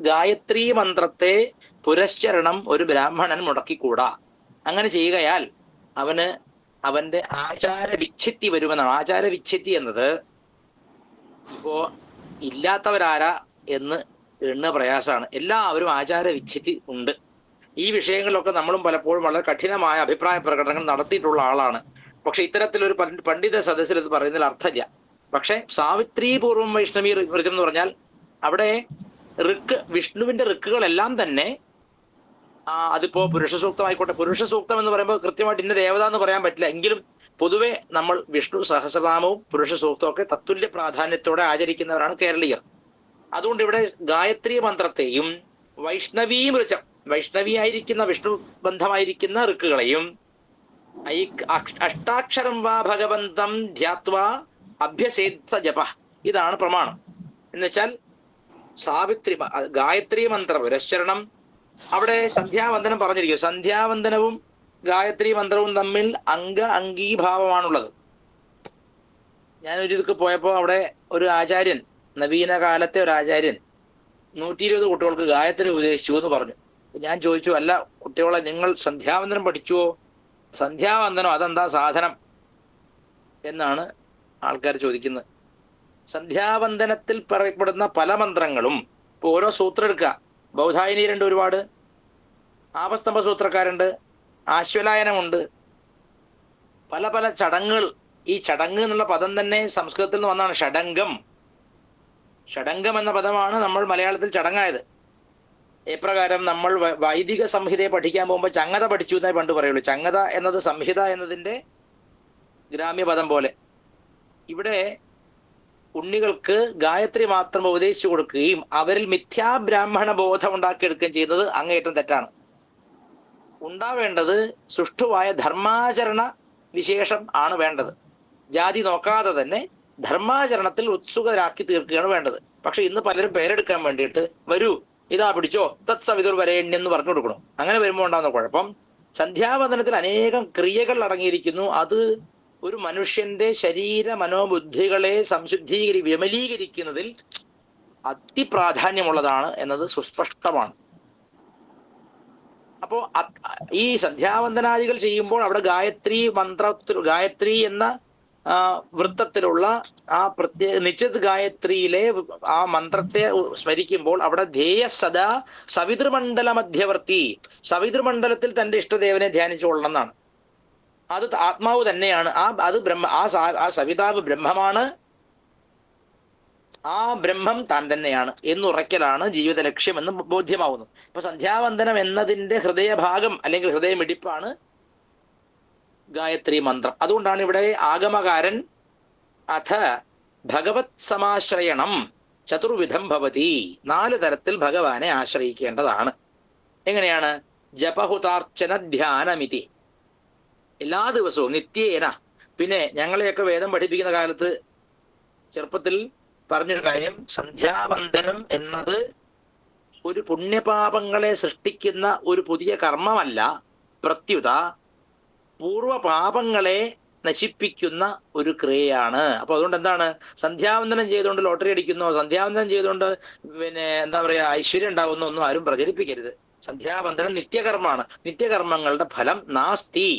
ഗായത്രി മന്ത്രത്തെ പുരസ്ചരണം ഒരു ബ്രാഹ്മണൻ മുടക്കിക്കൂടാ. അങ്ങനെ ചെയ്യുകയാൽ അവന് അവന്റെ ആചാരവിച്ഛിത്തി വരുമെന്നാണ്. ആചാരവിച്ഛിത്തി എന്നത് ഇപ്പോ ഇല്ലാത്തവരാരാ എന്ന് എണ്ണ പ്രയാസമാണ്. എല്ലാവരും ആചാരവിച്ഛിത്തി ഉണ്ട്. ഈ വിഷയങ്ങളിലൊക്കെ നമ്മളും പലപ്പോഴും വളരെ കഠിനമായ അഭിപ്രായ പ്രകടനങ്ങൾ നടത്തിയിട്ടുള്ള ആളാണ്. പക്ഷെ ഇത്തരത്തിലൊരു പണ്ഡിത സദസ്സിൽ ഇത് പറയുന്നതിൽ അർത്ഥമില്ല. പക്ഷെ സാവിത്രീ പൂർവം വൈഷ്ണവി വ്രതം എന്ന് പറഞ്ഞാൽ അവിടെ വിഷ്ണുവിന്റെ ഋക്കുകളെല്ലാം തന്നെ അതിപ്പോ പുരുഷ സൂക്തമായിക്കോട്ടെ. പുരുഷ സൂക്തം എന്ന് പറയുമ്പോൾ കൃത്യമായിട്ട് ഇന്ന ദേവത എന്ന് പറയാൻ പറ്റില്ല. എങ്കിലും പൊതുവെ നമ്മൾ വിഷ്ണു സഹസ്രനാമവും പുരുഷ സൂക്തവും ഒക്കെ തത്തുല്യ പ്രാധാന്യത്തോടെ ആചരിക്കുന്നവരാണ് കേരളീയർ. അതുകൊണ്ട് ഇവിടെ ഗായത്രി മന്ത്രത്തെയും വൈഷ്ണവീ ഋചം, വൈഷ്ണവിയായിരിക്കുന്ന വിഷ്ണു ബന്ധമായിരിക്കുന്ന ഋക്കുകളെയും അഷ്ടാക്ഷരം വാ ഭഗവന്തം ധ്യാത്വാ അഭ്യസേത്ത ജപ, ഇതാണ് പ്രമാണം. എന്നുവെച്ചാൽ സാവിത്രി ഗായത്രി മന്ത്ര പുരസ്ചരണം. അവിടെ സന്ധ്യാവന്ദനം പറഞ്ഞിരിക്കും. സന്ധ്യാവന്ദനവും ഗായത്രി മന്ത്രവും തമ്മിൽ അംഗീഭാവമാണുള്ളത്. ഞാനൊരു ഇതൊക്കെ പോയപ്പോൾ അവിടെ ഒരു ആചാര്യൻ, നവീന കാലത്തെ ഒരു ആചാര്യൻ 120 കുട്ടികൾക്ക് ഗായത്രി ഉപദേശിച്ചു എന്ന് പറഞ്ഞു. ഞാൻ ചോദിച്ചു, അല്ല കുട്ടികളെ, നിങ്ങൾ സന്ധ്യാവന്ദനം പഠിച്ചുവോ? സന്ധ്യാവന്ദനം അതെന്താ സാധനം എന്നാണ് ആൾക്കാർ ചോദിക്കുന്നത്. സന്ധ്യാവന്ദനത്തിൽ പറയപ്പെടുന്ന പല മന്ത്രങ്ങളും ഇപ്പൊ ഓരോ സൂത്രം എടുക്കുക. ബൗധായനീരുണ്ട്, ഒരുപാട് ആപസ്തംഭ സൂത്രക്കാരുണ്ട്, ആശ്വലായനമുണ്ട്, പല പല ചടങ്ങുകൾ. ഈ ചടങ്ങ് എന്നുള്ള പദം തന്നെ സംസ്കൃതത്തിൽ നിന്ന് വന്നതാണ്. ഷഡംഗം, ഷഡംഗം എന്ന പദമാണ് നമ്മൾ മലയാളത്തിൽ ചടങ്ങായത്. എപ്രകാരം നമ്മൾ വൈദിക സംഹിതയെ പഠിക്കാൻ പോകുമ്പോൾ ചങ്ങത പഠിച്ചു എന്നേ പണ്ട് പറയുള്ളൂ. ചങ്ങത എന്നത് സംഹിത എന്നതിന്റെ ഗ്രാമ്യപദം പോലെ. ഇവിടെ ഉണ്ണികൾക്ക് ഗായത്രി മാത്രം ഉപദേശിച്ചു കൊടുക്കുകയും അവരിൽ മിഥ്യാബ്രാഹ്മണ ബോധം ഉണ്ടാക്കിയെടുക്കുകയും ചെയ്യുന്നത് അങ്ങേയറ്റം തെറ്റാണ്. ഉണ്ടാവേണ്ടത് സുഷ്ഠുവായ ധർമാചരണ വിശേഷം ആണ് വേണ്ടത്. ജാതി നോക്കാതെ തന്നെ ധർമാചരണത്തിൽ ഉത്സുകരാക്കി തീർക്കുകയാണ് വേണ്ടത്. പക്ഷെ ഇന്ന് പലരും പേരെടുക്കാൻ വേണ്ടിയിട്ട് വരൂ ഇതാ പിടിച്ചോ തത്സവിതുർ വരേണ്യം എന്ന് പറഞ്ഞു കൊടുക്കണം. അങ്ങനെ വരുമ്പോൾ ഉണ്ടാകുന്ന കുഴപ്പം, സന്ധ്യാവന്ദനത്തിൽ അനേകം ക്രിയകൾ അടങ്ങിയിരിക്കുന്നു. അത് ഒരു മനുഷ്യന്റെ ശരീര മനോബുദ്ധികളെ വിമലീകരിക്കുന്നതിൽ അതിപ്രാധാന്യമുള്ളതാണ് എന്നത് സുസ്പഷ്ടമാണ്. അപ്പോ ഈ സന്ധ്യാവന്ദനാദികൾ ചെയ്യുമ്പോൾ അവിടെ ഗായത്രി എന്ന വൃത്തത്തിലുള്ള ആ നിശ്ചിത് ഗായത്രിയിലെ ആ മന്ത്രത്തെ സ്മരിക്കുമ്പോൾ അവിടെ ധ്യേയ സദാ സവിതൃമണ്ഡല മധ്യവർത്തി, സവിതൃമണ്ഡലത്തിൽ തന്റെ ഇഷ്ടദേവനെ ധ്യാനിച്ചുകൊള്ളണം എന്നാണ്. അത് ആത്മാവ് തന്നെയാണ്. അത് ആ സവിതാവ് ബ്രഹ്മമാണ്, ആ ബ്രഹ്മം താൻ തന്നെയാണ് എന്നുറയ്ക്കലാണ് ജീവിത ലക്ഷ്യമെന്ന് ബോധ്യമാവുന്നു. ഇപ്പൊ സന്ധ്യാവന്ദനം എന്നതിന്റെ ഹൃദയഭാഗം അല്ലെങ്കിൽ ഹൃദയമിടിപ്പാണ് ഗായത്രി മന്ത്രം. അതുകൊണ്ടാണ് ഇവിടെ ആഗമകാരൻ അഥ ഭഗവത് സമാശ്രയണം ചതുർവിധം ഭവതി, 4 തരത്തിൽ ഭഗവാനെ ആശ്രയിക്കേണ്ടതാണ്. എങ്ങനെയാണ്? ജപഹുതാർച്ചന ധ്യാനമിതി, എല്ലാ ദിവസവും നിത്യേന. പിന്നെ ഞങ്ങളെയൊക്കെ വേദം പഠിപ്പിക്കുന്ന കാലത്ത് ചെറുപ്പത്തിൽ പറഞ്ഞൊരു കാര്യം, സന്ധ്യാവന്ദനം എന്നത് ഒരു പുണ്യപാപങ്ങളെ സൃഷ്ടിക്കുന്ന ഒരു പുതിയ കർമ്മമല്ല, പ്രത്യുത പൂർവപാപങ്ങളെ നശിപ്പിക്കുന്ന ഒരു ക്രിയയാണ്. അപ്പൊ അതുകൊണ്ട് എന്താണ്, സന്ധ്യാവന്ദനം ചെയ്തുകൊണ്ട് ലോട്ടറി അടിക്കുന്നോ, സന്ധ്യാവന്ദനം ചെയ്തുകൊണ്ട് എന്താ പറയാ ഐശ്വര്യം ഉണ്ടാവുന്നോ ഒന്നും ആരും പ്രചരിപ്പിക്കരുത്. സന്ധ്യാവന്ദനം നിത്യകർമ്മമാണ്. നിത്യകർമ്മങ്ങളുടെ ഫലം നാസ്തി.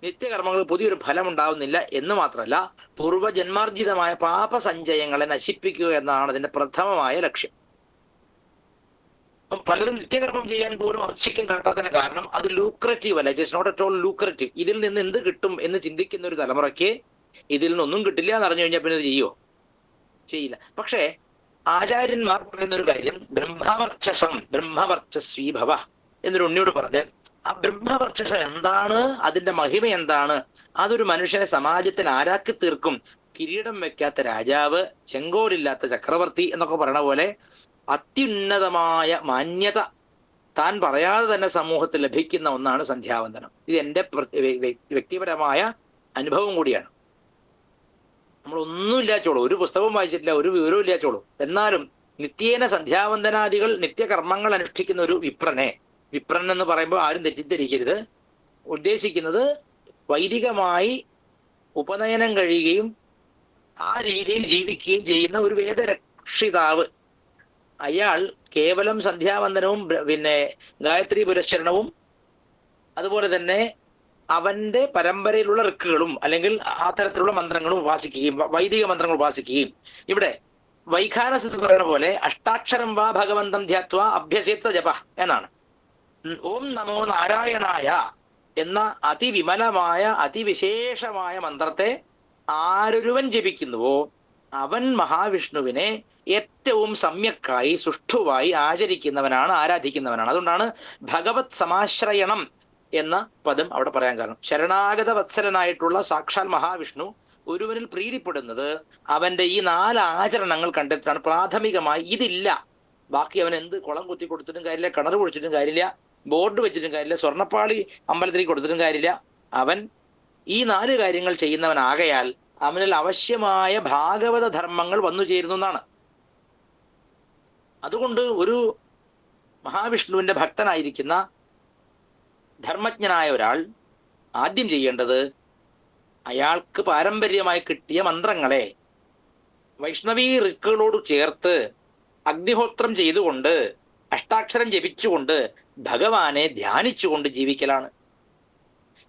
നിത്യകർമ്മങ്ങൾ പുതിയൊരു ഫലം ഉണ്ടാവുന്നില്ല എന്ന് മാത്രമല്ല, പൂർവ്വജന്മാർജിതമായ പാപസഞ്ചയങ്ങളെ നശിപ്പിക്കുക എന്നതാണ് അതിന്റെ പ്രഥമമായ ലക്ഷ്യം. പലരും നിത്യകർമ്മം ചെയ്യാൻ പോലും ഔത്സുക്യം കാട്ടാത്തതിന് കാരണം അത് ലൂക്രറ്റീവ് അല്ല. It is not at all lucrative. ഇതിൽ നിന്ന് എന്ത് കിട്ടും എന്ന് ചിന്തിക്കുന്ന ഒരു തലമുറയ്ക്ക് ഇതിൽ നിന്നൊന്നും കിട്ടില്ല എന്ന് അറിഞ്ഞു കഴിഞ്ഞാൽ പിന്നെ ഇത് ചെയ്യില്ല. പക്ഷേ ആചാര്യന്മാർ പറയുന്ന ഒരു കാര്യം, ബ്രഹ്മവർച്ചസ്വീഭവ എന്നൊരു ഉണ്ണിയോട് പറഞ്ഞാൽ ആ ബ്രഹ്മവർച്ചസം എന്താണ്, അതിന്റെ മഹിമ എന്താണ്, അതൊരു മനുഷ്യനെ സമാജത്തിൽ ആരാക്കി തീർക്കും. കിരീടം വെക്കാത്ത രാജാവ്, ചെങ്കോലില്ലാത്ത ചക്രവർത്തി എന്നൊക്കെ പറയണ പോലെ അത്യുന്നതമായ മാന്യത താൻ പറയാതെ തന്നെ സമൂഹത്തിൽ ലഭിക്കുന്ന ഒന്നാണ് സന്ധ്യാവന്ദനം. ഇത് എൻ്റെ വ്യക്തിപരമായ അനുഭവം കൂടിയാണ്. നമ്മളൊന്നും ഇല്ലാച്ചോളൂ, ഒരു പുസ്തകവും വായിച്ചിട്ടില്ല, ഒരു വിവരവും ഇല്ലാച്ചോളൂ, എന്നാലും നിത്യേന സന്ധ്യാവന്ദനാദികൾ നിത്യകർമ്മങ്ങൾ അനുഷ്ഠിക്കുന്ന ഒരു വിപ്രൻ എന്ന് പറയുമ്പോൾ ആരും തെറ്റിദ്ധരിക്കരുത്. ഉദ്ദേശിക്കുന്നത് വൈദികമായി ഉപനയനം കഴിയുകയും ആ രീതിയിൽ ജീവിക്കുകയും ചെയ്യുന്ന ഒരു വേദരക്ഷിതാവ്. അയാൾ കേവലം സന്ധ്യാവന്ദനവും ഗായത്രി പുരസ്ചരണവും അതുപോലെ തന്നെ അവന്റെ പരമ്പരയിലുള്ള ഋക്കുകളും അല്ലെങ്കിൽ ആ തരത്തിലുള്ള മന്ത്രങ്ങളും ഉപാസിക്കുകയും വൈദിക മന്ത്രങ്ങൾ ഉപാസിക്കുകയും, ഇവിടെ വൈഖാനസത്തിൽ പറയുന്ന പോലെ അഷ്ടാക്ഷരം വാ ഭഗവന്തം ധ്യാത്വ അഭ്യസേത്ത ജപ എന്നാണ്. ഓം നമോ നാരായണായ എന്ന അതിവിമലമായ അതിവിശേഷമായ മന്ത്രത്തെ ആരൊരുവൻ ജപിക്കുന്നുവോ അവൻ മഹാവിഷ്ണുവിനെ ഏറ്റവും സമ്യക്കായി സുഷ്ഠുവായി ആചരിക്കുന്നവനാണ്, ആരാധിക്കുന്നവനാണ്. അതുകൊണ്ടാണ് ഭഗവത് സമാശ്രയണം എന്ന പദം അവിടെ പറയാൻ കാരണം. ശരണാഗത വത്സലനായിട്ടുള്ള സാക്ഷാൽ മഹാവിഷ്ണു ഒരുവനിൽ പ്രീതിപ്പെടുന്നത് അവന്റെ ഈ 4 ആചരണങ്ങൾ കണ്ടെത്തിയാണ്. പ്രാഥമികമായി ഇതില്ല, ബാക്കി അവൻ എന്ത് കുളം കുത്തി കൊടുത്തിട്ടും കാര്യമില്ല, കിണർ കുഴിച്ചിട്ടും കാര്യമില്ല, ബോർഡ് വെച്ചിട്ടും കാര്യമില്ല, സ്വർണ്ണപ്പാളി അമ്പലത്തിലേക്ക് കൊടുത്തിട്ടും കാര്യമില്ല. അവൻ ഈ 4 കാര്യങ്ങൾ ചെയ്യുന്നവനാകയാൽ അവനിൽ അവശ്യമായ ഭാഗവത ധർമ്മങ്ങൾ വന്നു ചേരുന്നു എന്നാണ്. അതുകൊണ്ട് ഒരു മഹാവിഷ്ണുവിന്റെ ഭക്തനായിരിക്കുന്ന ധർമ്മജ്ഞനായ ഒരാൾ ആദ്യം ചെയ്യേണ്ടത് അയാൾക്ക് പാരമ്പര്യമായി കിട്ടിയ മന്ത്രങ്ങളെ വൈഷ്ണവീ ഋക്കുകളോട് ചേർത്ത് അഗ്നിഹോത്രം ചെയ്തുകൊണ്ട് അഷ്ടാക്ഷരം ജപിച്ചുകൊണ്ട് ഭഗവാനെ ധ്യാനിച്ചുകൊണ്ട് ജീവിക്കലാണ്.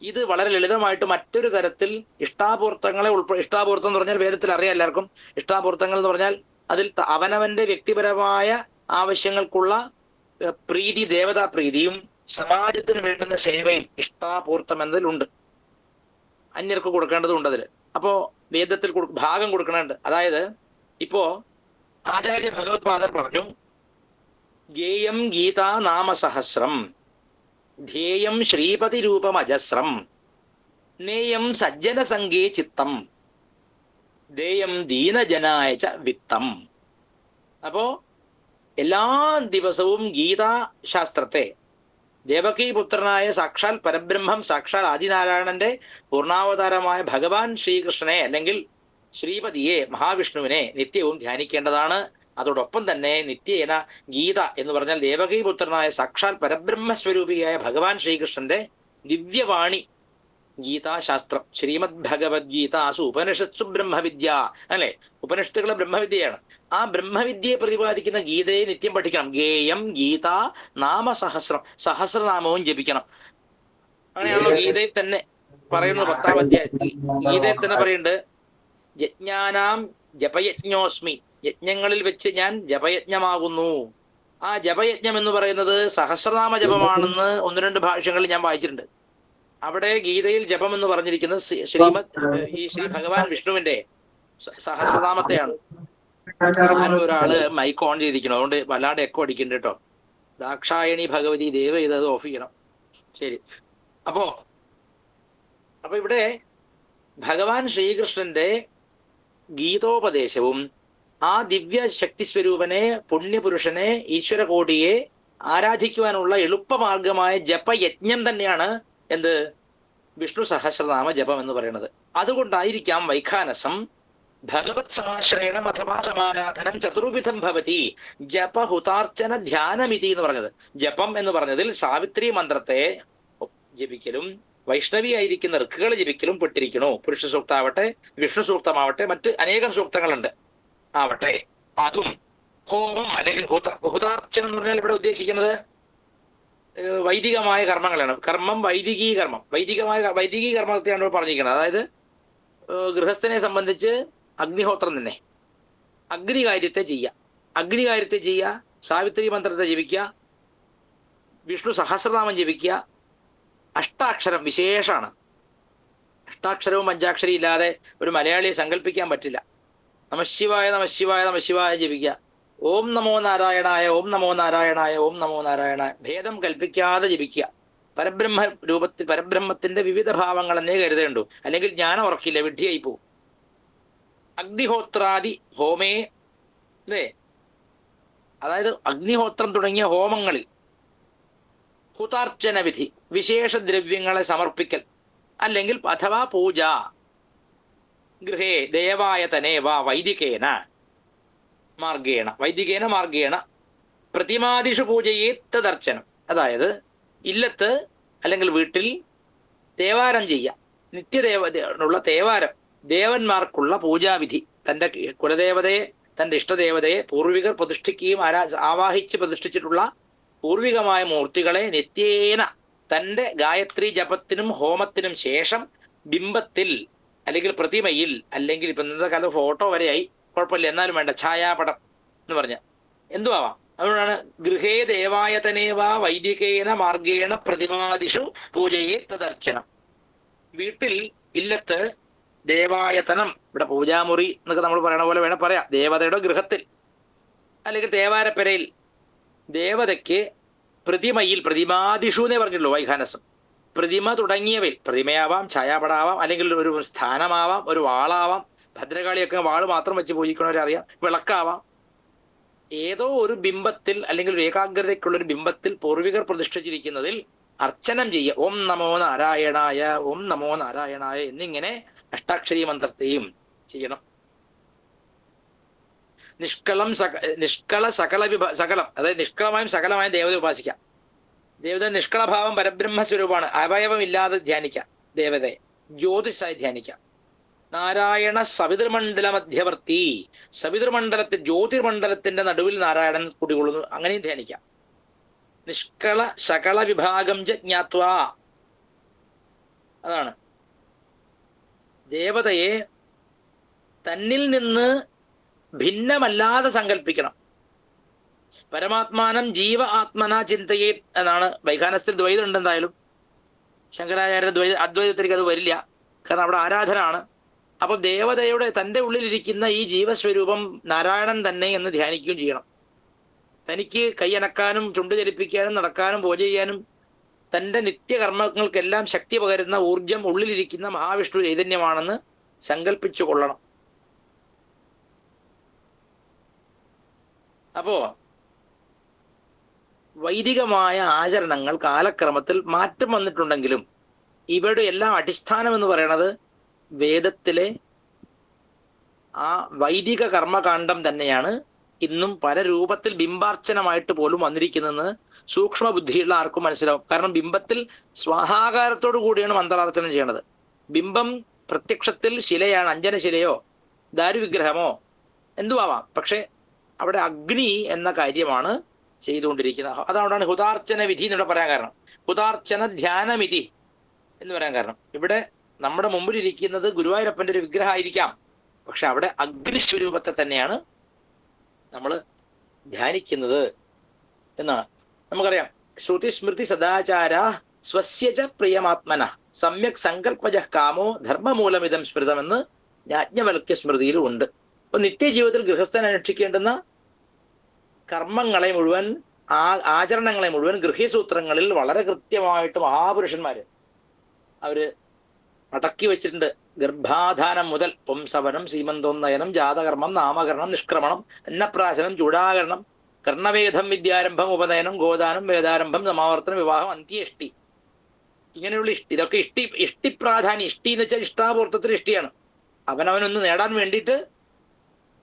ഇത് വളരെ ലളിതമായിട്ട് മറ്റൊരു തരത്തിൽ ഇഷ്ടാപൂർത്തങ്ങളെ ഇഷ്ടാപൂർത്തം എന്ന് പറഞ്ഞാൽ വേദത്തിൽ അറിയാം എല്ലാവർക്കും. ഇഷ്ടാപൂർത്തങ്ങൾ എന്ന് പറഞ്ഞാൽ അതിൽ അവനവന്റെ വ്യക്തിപരമായ ആവശ്യങ്ങൾക്കുള്ള പ്രീതി, ദേവതാ പ്രീതിയും സമാജത്തിന് വേണ്ടുന്ന സേവയും ഇഷ്ടാപൂർത്തം എന്നതിലുണ്ട്. അന്യർക്ക് കൊടുക്കേണ്ടതുണ്ട് അതിൽ. അപ്പോ വേദത്തിൽ ഭാഗം കൊടുക്കണുണ്ട്. അതായത് ഇപ്പോ ആചാര്യ ഭഗവത് പാദർ പറഞ്ഞു, ഗേയം ഗീതാ നാമസഹസ്രം ധ്യേയം ശ്രീപതി രൂപം അജസ്രം നേയം സജ്ജനസംഗേ ചിത്തം ദേയം ദീനജനായ ച വിത്തം. അപ്പോ എല്ലാ ദിവസവും ഗീതാശാസ്ത്രത്തെ ദേവകീപുത്രനായ സാക്ഷാൽ പരബ്രഹ്മം, സാക്ഷാൽ ആദിനാരായണന്റെ പൂർണ്ണാവതാരമായ ഭഗവാൻ ശ്രീകൃഷ്ണനെ അല്ലെങ്കിൽ ശ്രീപതിയെ, മഹാവിഷ്ണുവിനെ നിത്യവും ധ്യാനിക്കേണ്ടതാണ്. അതോടൊപ്പം തന്നെ നിത്യേന ഗീത എന്ന് പറഞ്ഞാൽ ദേവകീപുത്രനായ സാക്ഷാൽ പരബ്രഹ്മസ്വരൂപിയായ ഭഗവാൻ ശ്രീകൃഷ്ണന്റെ ദിവ്യവാണി ഗീതാശാസ്ത്രം, ശ്രീമദ് ഭഗവത്ഗീതാസു ഉപനിഷത്സു ബ്രഹ്മവിദ്യ അല്ലെ, ഉപനിഷത്തുകളെ ബ്രഹ്മവിദ്യയാണ്. ആ ബ്രഹ്മവിദ്യയെ പ്രതിപാദിക്കുന്ന ഗീതയെ നിത്യം പഠിക്കണം. ഗേയം ഗീത നാമസഹസ്രം, സഹസ്രനാമവും ജപിക്കണം. അങ്ങനെയാണല്ലോ ഗീതയിൽ തന്നെ പറയുന്നത്. 10-ാം അധ്യായത്തിൽ ഗീതയിൽ തന്നെ പറയുന്നുണ്ട്, യജ്ഞാനാം ജപയജ്ഞോസ്മി, യജ്ഞങ്ങളിൽ വെച്ച് ഞാൻ ജപയജ്ഞമാകുന്നു. ആ ജപയജ്ഞം എന്ന് പറയുന്നത് സഹസ്രനാമ ജപമാണെന്ന് 1-2 ഭാഷ്യങ്ങളിൽ ഞാൻ വായിച്ചിട്ടുണ്ട്. അവിടെ ഗീതയിൽ ജപം എന്ന് പറഞ്ഞിരിക്കുന്നത് ശ്രീ ഭഗവാൻ വിഷ്ണുവിന്റെ സഹസ്രനാമത്തെയാണ്. ആരോ ഒരാള് മൈക്ക് ഓൺ ചെയ്തിരിക്കണം, അതുകൊണ്ട് വല്ലാണ്ട് എക്കോ അടിക്കുന്നുണ്ട് കേട്ടോ. ദാക്ഷായണി ഭഗവതി ദേവ ചെയ്തത് ഓഫ് ചെയ്യണം. ശരി. അപ്പോ ഇവിടെ ഭഗവാൻ ശ്രീകൃഷ്ണന്റെ ഗീതോപദേശവും ആ ദിവ്യ ശക്തി സ്വരൂപനെ, പുണ്യപുരുഷനെ, ഈശ്വരകോടിയെ ആരാധിക്കുവാനുള്ള എളുപ്പമാർഗമായ ജപയജ്ഞം തന്നെയാണ് എന്ത് വിഷ്ണു സഹസ്രനാമ ജപം എന്ന് പറയുന്നത്. അതുകൊണ്ടായിരിക്കാം വൈഖാനസം ഭഗവത് സമാശ്രയണം അഥവാ സമാരാധനം ചതുർവിധം ഭവതി ജപഹുതാർച്ചന ധ്യാനമിതി എന്ന് പറഞ്ഞത്. ജപം എന്ന് പറഞ്ഞതിൽ സാവിത്രി മന്ത്രത്തെ ജപിക്കലും വൈഷ്ണവി ആയിരിക്കുന്ന ഋക്കുകൾ ജപിക്കലും പെട്ടിരിക്കണു. പുരുഷ സൂക്താവട്ടെ, വിഷ്ണു സൂക്തമാവട്ടെ, മറ്റ് അനേകം സൂക്തങ്ങളുണ്ട് ആവട്ടെ, അതും ഹോമം അല്ലെങ്കിൽ ഹുതാർച്ചന എന്ന് പറഞ്ഞാൽ ഇവിടെ ഉദ്ദേശിക്കുന്നത് വൈദികമായ കർമ്മങ്ങളാണ്. കർമ്മം വൈദികീ കർമ്മം, വൈദികീ കർമ്മത്തെയാണ് ഇവിടെ പറഞ്ഞിരിക്കുന്നത്. അതായത് ഗൃഹസ്ഥനെ സംബന്ധിച്ച് അഗ്നിഹോത്രം തന്നെ, അഗ്നികാര്യത്തെ ചെയ്യുക, സാവിത്രി മന്ത്രത്തെ ജപിക്കുക, വിഷ്ണു സഹസ്രനാമം ജപിക്കുക. അഷ്ടാക്ഷരം വിശേഷമാണ്. അഷ്ടാക്ഷരവും പഞ്ചാക്ഷരി ഇല്ലാതെ ഒരു മലയാളിയെ സങ്കല്പിക്കാൻ പറ്റില്ല. നമശിവായ നമശിവായ നമശിവായ ജപിക്കുക. ഓം നമോ നാരായണായ, ഓം നമോ നാരായണായ, ഓം നമോ നാരായണായ. ഭേദം കൽപ്പിക്കാതെ ജപിക്കുക. പരബ്രഹ്മ രൂപത്തിൽ പരബ്രഹ്മത്തിന്റെ വിവിധ ഭാവങ്ങൾ എന്നേ കരുതേണ്ടു, അല്ലെങ്കിൽ ജ്ഞാനം ഉറക്കില്ല, വിഡ്ഢിയായി പോകും. അഗ്നിഹോത്രാദി ഹോമേ അല്ലേ, അതായത് അഗ്നിഹോത്രം തുടങ്ങിയ ഹോമങ്ങളിൽ ഹുതാർച്ചന വിധി, വിശേഷ ദ്രവ്യങ്ങളെ സമർപ്പിക്കൽ, അല്ലെങ്കിൽ അഥവാ പൂജ ഗൃഹേ ദേവായതനേ വാ വൈദികേന മാർഗേണ പ്രതിമാദിഷു പൂജയേ തദർച്ചനം. അതായത് ഇല്ലത്ത് അല്ലെങ്കിൽ വീട്ടിൽ തേവാരം ചെയ്യുക, നിത്യദേവതയുള്ള തേവാരം, ദേവന്മാർക്കുള്ള പൂജാവിധി. തൻ്റെ കുലദേവതയെ, തൻ്റെ ഇഷ്ടദേവതയെ പൂർവികർ പ്രതിഷ്ഠിക്കുകയും ആവാഹിച്ച് പ്രതിഷ്ഠിച്ചിട്ടുള്ള പൂർവികമായ മൂർത്തികളെ നിത്യേന തൻ്റെ ഗായത്രി ജപത്തിനും ഹോമത്തിനും ശേഷം ബിംബത്തിൽ അല്ലെങ്കിൽ പ്രതിമയിൽ, അല്ലെങ്കിൽ ഇപ്പം ഇന്നത്തെ കാലത്ത് ഫോട്ടോ വരെയായി, കുഴപ്പമില്ല, എന്നാലും വേണ്ട, ഛായാപടം എന്ന് പറഞ്ഞ എന്തുവാവാം. അതുകൊണ്ടാണ് ഗൃഹേ ദേവായതനേവാ വൈദികേന മാർഗേണ പ്രതിമാദിഷു പൂജയെ തദർച്ചനം. വീട്ടിൽ ഇല്ലത്ത് ദേവായതനം, ഇവിടെ പൂജാമുറി എന്നൊക്കെ നമ്മൾ പറയണ പോലെ വേണം പറയാം. ദേവതയുടെ ഗൃഹത്തിൽ അല്ലെങ്കിൽ ദേവാരപ്പെരയിൽ ദേവതയ്ക്ക് പ്രതിമയിൽ, പ്രതിമാദിഷു എന്നേ പറഞ്ഞുള്ളൂ വൈഖാനസം, പ്രതിമ തുടങ്ങിയവയിൽ, പ്രതിമയാവാം, ഛായാപടാവാം, അല്ലെങ്കിൽ ഒരു സ്ഥാനമാവാം, ഒരു വാളാവാം. ഭദ്രകാളിയൊക്കെ വാള് മാത്രം വെച്ച് പൂജിക്കണവരറിയാം. വിളക്കാവാം. ഏതോ ഒരു ബിംബത്തിൽ അല്ലെങ്കിൽ ഒരു ഏകാഗ്രതയ്ക്കുള്ളൊരു ബിംബത്തിൽ പൂർവികർ പ്രതിഷ്ഠിച്ചിരിക്കുന്നതിൽ അർച്ചനം ചെയ്യുക. ഓം നമോ നാരായണായ, ഓം നമോ നാരായണായ എന്നിങ്ങനെ അഷ്ടാക്ഷരി മന്ത്രത്തെയും ചെയ്യണം. സകലം, അതായത് നിഷ്കളമായും സകലമായും ദേവത ഉപാസിക്കാം. ദേവത നിഷ്കളഭാവം പരബ്രഹ്മസ്വരൂപമാണ്. അവയവമില്ലാതെ ധ്യാനിക്കാം. ദേവതയെ ജ്യോതിഷായി ധ്യാനിക്കാം. നാരായണ സവിതൃമണ്ഡല മധ്യവർത്തി, സവിതൃമണ്ഡലത്തിൽ ജ്യോതിർമണ്ഡലത്തിന്റെ നടുവിൽ നാരായണൻ കുടികൊള്ളുന്നു, അങ്ങനെയും ധ്യാനിക്കാം. നിഷ്കള സകല വിഭാഗം ജ്ഞാത്വ, അതാണ് ദേവതയെ തന്നിൽ നിന്ന് ഭിന്നമല്ലാതെ സങ്കല്പിക്കണം. പരമാത്മാനം ജീവ ആത്മന ചിന്തയെ എന്നാണ് വൈഖാനത്തിൽ. ദ്വൈതം ഉണ്ട് എന്തായാലും. ശങ്കരാചാര്യ അദ്വൈതത്തിലേക്ക് അത് വരില്ല, കാരണം അവിടെ ആരാധന ആണ്. അപ്പൊ ദേവതയുടെ തൻ്റെ ഉള്ളിലിരിക്കുന്ന ഈ ജീവസ്വരൂപം നാരായണൻ തന്നെ എന്ന് ധ്യാനിക്കുകയും ചെയ്യണം. തനിക്ക് കൈയനക്കാനും ചുണ്ട് ചലിപ്പിക്കാനും നടക്കാനും പൂജ ചെയ്യാനും തൻ്റെ നിത്യകർമ്മങ്ങൾക്കെല്ലാം ശക്തി പകരുന്ന ഊർജം ഉള്ളിലിരിക്കുന്ന മഹാവിഷ്ണു ചൈതന്യമാണെന്ന് സങ്കല്പിച്ചു കൊള്ളണം. അപ്പോ വൈദികമായ ആചരണങ്ങൾ കാലക്രമത്തിൽ മാറ്റം വന്നിട്ടുണ്ടെങ്കിലും ഇവയുടെ എല്ലാം അടിസ്ഥാനം എന്ന് പറയുന്നത് വേദത്തിലെ ആ വൈദിക കർമ്മകാണ്ഡം തന്നെയാണ് ഇന്നും പല രൂപത്തിൽ ബിംബാർച്ചനമായിട്ട് പോലും വന്നിരിക്കുന്നതെന്ന് സൂക്ഷ്മ ബുദ്ധിയുള്ള ആർക്കും മനസ്സിലാവും. കാരണം ബിംബത്തിൽ സ്വാഹാകാരത്തോടു കൂടിയാണ് മന്ത്രാർച്ചന ചെയ്യണത്. ബിംബം പ്രത്യക്ഷത്തിൽ ശിലയാണ്, അഞ്ജനശിലയോ ദാരുവിഗ്രഹമോ എന്തുവാവാം, പക്ഷെ അവിടെ അഗ്നി എന്ന കാര്യമാണ് ചെയ്തുകൊണ്ടിരിക്കുന്നത്. അതുകൊണ്ടാണ് ഹുതാർച്ചന വിധി എന്നിവിടെ പറയാൻ കാരണം. ഹുതാർച്ചന ധ്യാനമിതി എന്ന് പറയാൻ കാരണം ഇവിടെ നമ്മുടെ മുമ്പിലിരിക്കുന്നത് ഗുരുവായൂരപ്പന്റെ ഒരു വിഗ്രഹമായിരിക്കാം, പക്ഷെ അവിടെ അഗ്നിസ്വരൂപത്തെ തന്നെയാണ് നമ്മൾ ധ്യാനിക്കുന്നത് എന്നാണ്. നമുക്കറിയാം, ശ്രുതി സ്മൃതി സദാചാര സ്വസ്യച പ്രിയമാത്മന സമ്യക് സങ്കല്പജ കാമോ ധർമ്മമൂലമിതം സ്മൃതമെന്ന് യാജ്ഞവൽക്യ സ്മൃതിയിലും ഉണ്ട്. അപ്പൊ നിത്യജീവിതത്തിൽ ഗൃഹസ്ഥൻ അനുഷ്ഠിക്കേണ്ടുന്ന കർമ്മങ്ങളെ മുഴുവൻ, ആചരണങ്ങളെ മുഴുവൻ ഗൃഹ്യസൂത്രങ്ങളിൽ വളരെ കൃത്യമായിട്ട് മഹാപുരുഷന്മാര് അവര് അടക്കി വെച്ചിട്ടുണ്ട്. ഗർഭാധാനം മുതൽ പുംസവനം, സീമന്തോന്നയനം, ജാതകർമ്മം, നാമകരണം, നിഷ്ക്രമണം, അന്നപ്രാശനം, ചൂടാകരണം, കർണവേദം, വിദ്യാരംഭം, ഉപനയനം, ഗോദാനം, വേദാരംഭം, സമാവർത്തനം, വിവാഹം, അന്ത്യേഷ്ടി, ഇങ്ങനെയുള്ള ഇതൊക്കെ ഇഷ്ടിപ്രാധാന്യം. ഇഷ്ടി എന്ന് വെച്ചാൽ ഇഷ്ടാപൂർത്തത്തിൽ ഇഷ്ടിയാണ്. അവനവനൊന്ന് നേടാൻ വേണ്ടിയിട്ട്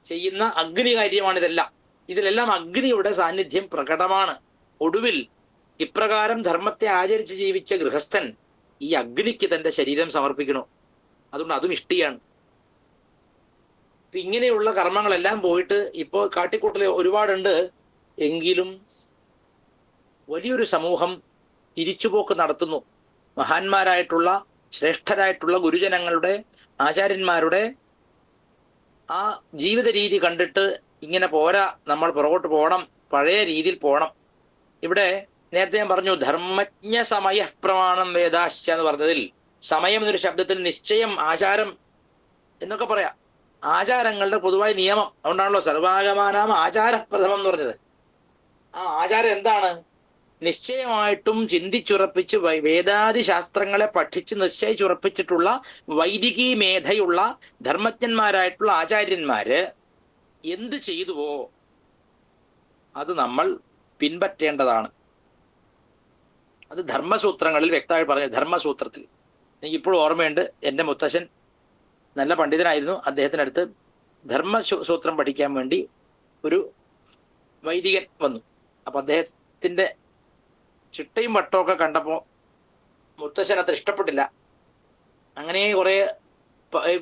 ചെയ്യുന്ന അഗ്നി കാര്യമാണിതെല്ലാം. ഇതിലെല്ലാം അഗ്നിയുടെ സാന്നിധ്യം പ്രകടമാണ്. ഒടുവിൽ ഇപ്രകാരം ധർമ്മത്തെ ആചരിച്ച് ജീവിച്ച ഗൃഹസ്ഥൻ ഈ അഗ്നിക്ക് തന്റെ ശരീരം സമർപ്പിക്കണു. അതുകൊണ്ട് അതും ഇഷ്ടിയാണ്. ഇങ്ങനെയുള്ള കർമ്മങ്ങളെല്ലാം പോയിട്ട് ഇപ്പോ കാട്ടിക്കൂട്ടൽ ഒരുപാടുണ്ട്. എങ്കിലും വലിയൊരു സമൂഹം തിരിച്ചുപോക്ക് നടത്തുന്നു. മഹാന്മാരായിട്ടുള്ള ശ്രേഷ്ഠരായിട്ടുള്ള ഗുരുജനങ്ങളുടെ, ആചാര്യന്മാരുടെ ആ ജീവിത രീതി കണ്ടിട്ട് ഇങ്ങനെ പോരാ, നമ്മൾ പുറകോട്ട് പോകണം, പഴയ രീതിയിൽ പോകണം. ഇവിടെ നേരത്തെ ഞാൻ പറഞ്ഞു ധർമ്മജ്ഞ സമയ പ്രമാണം വേദാശ്ച എന്ന് പറഞ്ഞതിൽ സമയം എന്നൊരു ശബ്ദത്തിൽ നിശ്ചയം, ആചാരം എന്നൊക്കെ പറയാം. ആചാരങ്ങളുടെ പൊതുവായ നിയമം. അതുകൊണ്ടാണല്ലോ സർവാഗമാനാം ആചാരപ്രഥമം എന്ന് പറഞ്ഞത്. ആ ആചാരം എന്താണ്? നിശ്ചയമായിട്ടും ചിന്തിച്ചുറപ്പിച്ച് വേദാദി ശാസ്ത്രങ്ങളെ പഠിച്ച് നിശ്ചയിച്ചുറപ്പിച്ചിട്ടുള്ള വൈദികീ മേധയുള്ള ധർമ്മജ്ഞന്മാരായിട്ടുള്ള ആചാര്യന്മാര് എന്ത് ചെയ്തുവോ അത് നമ്മൾ പിൻപറ്റേണ്ടതാണ്. അത് ധർമ്മസൂത്രങ്ങളിൽ വ്യക്തമായി പറഞ്ഞു. ധർമ്മസൂത്രത്തിൽ എനിക്കിപ്പോഴും ഓർമ്മയുണ്ട്, എൻ്റെ മുത്തശ്ശൻ നല്ല പണ്ഡിതനായിരുന്നു. അദ്ദേഹത്തിനടുത്ത് ധർമ്മസൂത്രം പഠിക്കാൻ വേണ്ടി ഒരു വൈദികൻ വന്നു. അപ്പൊ അദ്ദേഹത്തിന്റെ ചിട്ടയും വട്ടമൊക്കെ കണ്ടപ്പോൾ മുത്തശ്ശൻ അത്ര ഇഷ്ടപ്പെട്ടില്ല. അങ്ങനെ കുറെ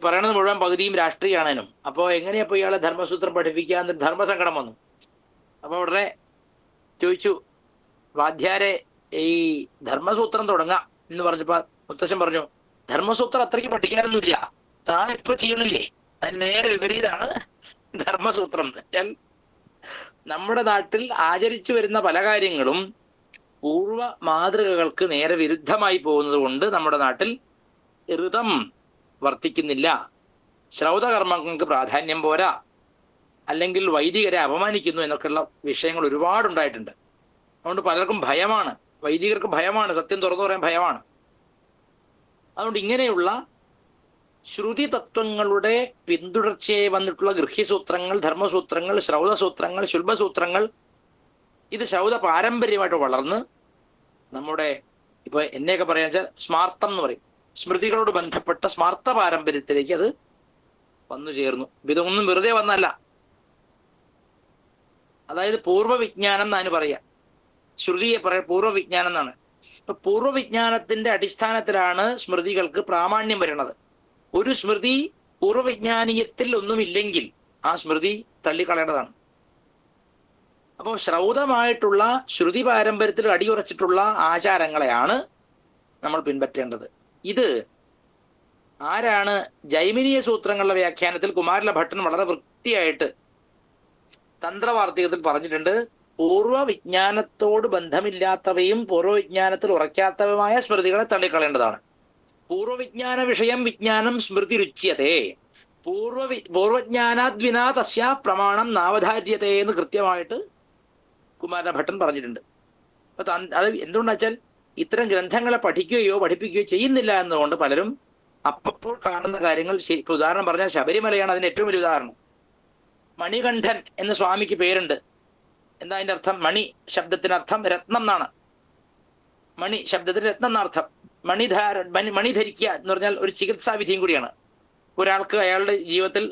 പറയണത് മുഴുവൻ പകുതിയും രാഷ്ട്രീയമാണേനും. അപ്പോൾ എങ്ങനെയപ്പോ ഇയാളെ ധർമ്മസൂത്രം പഠിപ്പിക്കുക? ധർമ്മസങ്കടം വന്നു. അപ്പൊ ഉടനെ ചോദിച്ചു, വാദ്യാരെ ഈ ധർമ്മസൂത്രം തുടങ്ങാം എന്ന് പറഞ്ഞപ്പോ മുത്തശ്ശൻ പറഞ്ഞു, ധർമ്മസൂത്രം അത്രയ്ക്ക് പഠിക്കാനൊന്നുമില്ല, താൻ ഇപ്പൊ ചെയ്യണില്ലേ, അതിന് നേരെ വിപരീതമാണ് ധർമ്മസൂത്രം. നമ്മുടെ നാട്ടിൽ ആചരിച്ചു വരുന്ന പല കാര്യങ്ങളും പൂർവ മാതൃകകൾക്ക് നേരെ വിരുദ്ധമായി പോകുന്നത് കൊണ്ട് നമ്മുടെ നാട്ടിൽ ഋതം വർത്തിക്കുന്നില്ല, ശ്രൗതകർമ്മങ്ങൾക്ക് പ്രാധാന്യം പോരാ, അല്ലെങ്കിൽ വൈദികരെ അപമാനിക്കുന്നു എന്നൊക്കെയുള്ള വിഷയങ്ങൾ ഒരുപാടുണ്ടായിട്ടുണ്ട്. അതുകൊണ്ട് പലർക്കും ഭയമാണ്, വൈദികർക്ക് ഭയമാണ്, സത്യം തുറന്നു പറയാൻ ഭയമാണ്. അതുകൊണ്ട് ഇങ്ങനെയുള്ള ശ്രുതി തത്വങ്ങളുടെ പിന്തുടർച്ചയായി വന്നിട്ടുള്ള ഗൃഹ്യസൂത്രങ്ങൾ, ധർമ്മസൂത്രങ്ങൾ, ശ്രൗതസൂത്രങ്ങൾ, ശുൽഭസൂത്രങ്ങൾ, ഇത് ശ്രൗത പാരമ്പര്യമായിട്ട് വളർന്ന് നമ്മുടെ ഇപ്പൊ എന്നെയൊക്കെ പറയാന്ന് വെച്ചാൽ സ്മാർത്ഥം എന്ന് പറയും, സ്മൃതികളോട് ബന്ധപ്പെട്ട സ്മാർത്ഥ പാരമ്പര്യത്തിലേക്ക് അത് വന്നു ചേർന്നു. ഇതൊന്നും വെറുതെ വന്നല്ല. അതായത് പൂർവ്വവിജ്ഞാനം എന്നാണ് പറയാ. ശ്രുതിയെ പറയാം പൂർവ്വവിജ്ഞാനം എന്നാണ്. ഇപ്പൊ പൂർവ്വവിജ്ഞാനത്തിന്റെ അടിസ്ഥാനത്തിലാണ് സ്മൃതികൾക്ക് പ്രാമാണ്യം വരുന്നത്. ഒരു സ്മൃതി പൂർവ്വവിജ്ഞാനീയത്തിൽ ഒന്നുമില്ലെങ്കിൽ ആ സ്മൃതി തള്ളിക്കളയേണ്ടതാണ്. അപ്പോൾ ശ്രൗതമായിട്ടുള്ള ശ്രുതി പാരമ്പര്യത്തിൽ അടിയുറച്ചിട്ടുള്ള ആചാരങ്ങളെയാണ് നമ്മൾ പിൻപറ്റേണ്ടത്. ഇത് ആരാണ്? ജൈമിനീയ സൂത്രങ്ങളുടെ വ്യാഖ്യാനത്തിൽ കുമാരല ഭട്ടൻ വളരെ വൃത്തിയായിട്ട് തന്ത്രവാർത്തികത്തിൽ പറഞ്ഞിട്ടുണ്ട്. പൂർവ്വവിജ്ഞാനത്തോട് ബന്ധമില്ലാത്തവയും പൂർവ്വവിജ്ഞാനത്തിൽ ഉറയ്ക്കാത്തവയുമായ സ്മൃതികളെ തള്ളിക്കളയേണ്ടതാണ്. പൂർവ്വവിജ്ഞാന വിഷയം വിജ്ഞാനം സ്മൃതി രുച്യതേ, പൂർവ്വജ്ഞാനാദ്വിനാ തസ്യാ പ്രമാണം നാവധാര്യതേ എന്ന് കൃത്യമായിട്ട് കുമാരഭട്ടൻ പറഞ്ഞിട്ടുണ്ട്. അപ്പൊ അത് എന്തുകൊണ്ടാ വെച്ചാൽ ഇത്തരം ഗ്രന്ഥങ്ങളെ പഠിക്കുകയോ പഠിപ്പിക്കുകയോ ചെയ്യുന്നില്ല എന്നതുകൊണ്ട് പലരും അപ്പോൾ കാണുന്ന കാര്യങ്ങൾ ഇപ്പൊ ഉദാഹരണം പറഞ്ഞാൽ ശബരിമലയാണ് അതിന് ഏറ്റവും വലിയ ഉദാഹരണം. മണികണ്ഠൻ എന്ന് സ്വാമിക്ക് പേരുണ്ട്. എന്താ അതിന്റെ അർത്ഥം? മണി ശബ്ദത്തിനർത്ഥം രത്നം എന്നാണ്. മണി ശബ്ദത്തിന് രത്നം എന്നർത്ഥം. മണി ധരിക്കുക എന്ന് പറഞ്ഞാൽ ഒരു ചികിത്സാ വിധിയും കൂടിയാണ്. ഒരാൾക്ക് അയാളുടെ ജീവിതത്തിൽ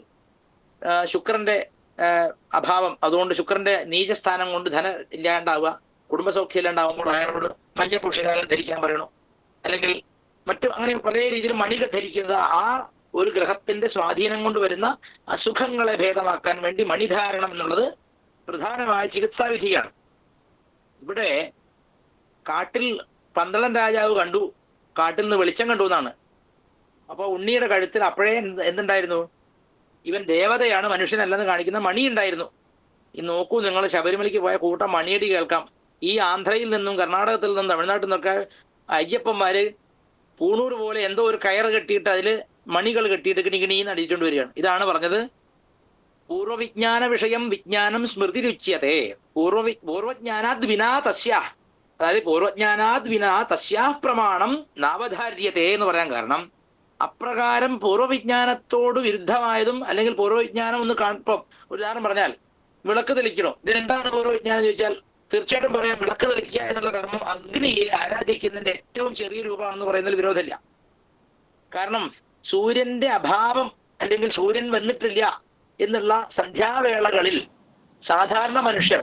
ശുക്രന്റെ അഭാവം, അതുകൊണ്ട് ശുക്രന്റെ നീചസ്ഥാനം കൊണ്ട് ധനം ഇല്ലാണ്ടാവുക, കുടുംബസൗഖ്യം ഇല്ലാണ്ടാവുമ്പോൾ അയാളോട് മഞ്ഞപ്പുഷികാലം ധരിക്കാൻ പറയണു, അല്ലെങ്കിൽ മറ്റു അങ്ങനെ പല രീതിയിൽ മണികൾ ധരിക്കുന്നത് ആ ഒരു ഗ്രഹത്തിന്റെ സ്വാധീനം കൊണ്ട് വരുന്ന അസുഖങ്ങളെ ഭേദമാക്കാൻ വേണ്ടി മണിധാരണം എന്നുള്ളത് പ്രധാനമായ ചികിത്സാവിധിയാണ്. ഇവിടെ കാട്ടിൽ പന്തളൻ രാജാവ് കണ്ടു, കാട്ടിൽ നിന്ന് വെളിച്ചം കണ്ടു എന്നാണ്. അപ്പൊ ഉണ്ണിയുടെ കഴുത്തിൽ അപ്പോഴേ എന്തുണ്ടായിരുന്നു? ഇവൻ ദേവതയാണ്, മനുഷ്യനല്ലെന്ന് കാണിക്കുന്ന മണി ഉണ്ടായിരുന്നു. ഈ നോക്കൂ, നിങ്ങൾ ശബരിമലയ്ക്ക് പോയ കൂട്ടം മണിയടി കേൾക്കാം. ഈ ആന്ധ്രയിൽ നിന്നും കർണാടകത്തിൽ നിന്നും തമിഴ്നാട്ടിൽ നിന്നൊക്കെ അയ്യപ്പന്മാര് പൂണൂർ പോലെ എന്തോ ഒരു കയറ് കെട്ടിയിട്ട് അതിൽ മണികൾ കെട്ടിയിട്ട് കിണികിണീന്ന് അടിച്ചുകൊണ്ട് വരികയാണ്. ഇതാണ് പറഞ്ഞത് പൂർവവിജ്ഞാന വിഷയം വിജ്ഞാനം സ്മൃതി രുച്യത്തെ പൂർവജ്ഞാനാദ് വിനാ തസ്യാ, അതായത് പൂർവജ്ഞാനാദ് വിനാ തസ്യാ പ്രമാണം നാവധാര്യത്തെ എന്ന് പറയാൻ കാരണം അപ്രകാരം പൂർവ്വവിജ്ഞാനത്തോട് വിരുദ്ധമായതും അല്ലെങ്കിൽ പൂർവ്വവിജ്ഞാനം ഒന്ന് ഇപ്പം ഉദാഹരണം പറഞ്ഞാൽ വിളക്ക് തെളിക്കണോ, ഇതിനെന്താണ് പൂർവ്വവിജ്ഞാനം ചോദിച്ചാൽ തീർച്ചയായിട്ടും പറയാം വിളക്ക് തെളിക്കുക എന്നുള്ള കർമ്മം അഗ്നിയെ ആരാധിക്കുന്നതിന്റെ ഏറ്റവും ചെറിയ രൂപമാണെന്ന് പറയുന്നതിൽ വിരോധമില്ല. കാരണം സൂര്യന്റെ അഭാവം അല്ലെങ്കിൽ സൂര്യൻ വന്നിട്ടില്ല എന്നുള്ള സന്ധ്യാവേളകളിൽ സാധാരണ മനുഷ്യർ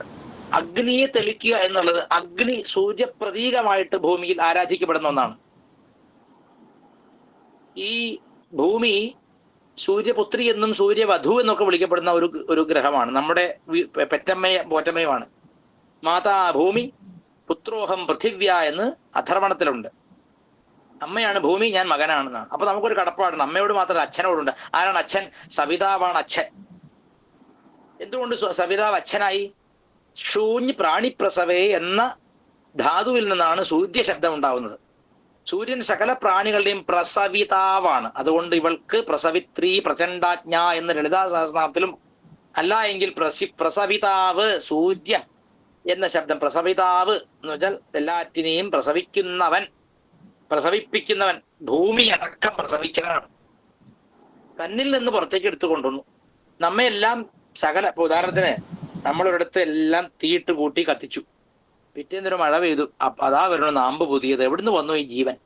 അഗ്നിയെ തെളിക്കുക എന്നുള്ളത് അഗ്നി സൂര്യപ്രതീകമായിട്ട് ഭൂമിയിൽ ആരാധിക്കപ്പെടുന്ന ഒന്നാണ്. ഈ ഭൂമി സൂര്യപുത്രി എന്നും സൂര്യവധു എന്നൊക്കെ വിളിക്കപ്പെടുന്ന ഒരു ഗ്രഹമാണ്. നമ്മുടെ പോറ്റമ്മയുമാണ്. മാതാ ഭൂമി പുത്രോഹം പൃഥിവ്യ എന്ന് അഥർവണത്തിലുണ്ട്. അമ്മയാണ് ഭൂമി, ഞാൻ മകനാണെന്നാണ്. അപ്പൊ നമുക്കൊരു കടപ്പാടുണ്ട് അമ്മയോട് മാത്രമല്ല അച്ഛനോടുണ്ട്. ആരാണ് അച്ഛൻ? സവിതാവാണ് അച്ഛൻ. എന്തുകൊണ്ട് സവിതാവ് അച്ഛനായി? ശൂന്യ പ്രാണിപ്രസവേ എന്ന ധാതുവിൽ നിന്നാണ് സൂര്യ ശബ്ദം ഉണ്ടാവുന്നത്. സൂര്യൻ സകല പ്രാണികളുടെയും പ്രസവിതാവാണ്. അതുകൊണ്ട് ഇവൾക്ക് പ്രസവിത്രി പ്രചണ്ഡാജ്ഞ എന്ന ലളിതാ സഹസ്രനാമത്തിലും, അല്ല എങ്കിൽ പ്രസവിതാവ് സൂര്യ എന്ന ശബ്ദം, പ്രസവിതാവ് എന്ന് വെച്ചാൽ എല്ലാറ്റിനെയും പ്രസവിക്കുന്നവൻ, പ്രസവിപ്പിക്കുന്നവൻ, ഭൂമി അടക്കം പ്രസവിച്ചവനാണ്. തന്നിൽ നിന്ന് പുറത്തേക്ക് എടുത്തു കൊണ്ടുവന്നു നമ്മയെല്ലാം. സകല ഉദാഹരണത്തിന് നമ്മളൊരിടത്ത് എല്ലാം തീയിട്ട് കൂട്ടി കത്തിച്ചു, പിറ്റേന്നൊരു മഴ പെയ്തു, അതാ വരണം നാമ്പ് പുതിയത്. എവിടുന്ന് വന്നു ഈ ജീവൻ?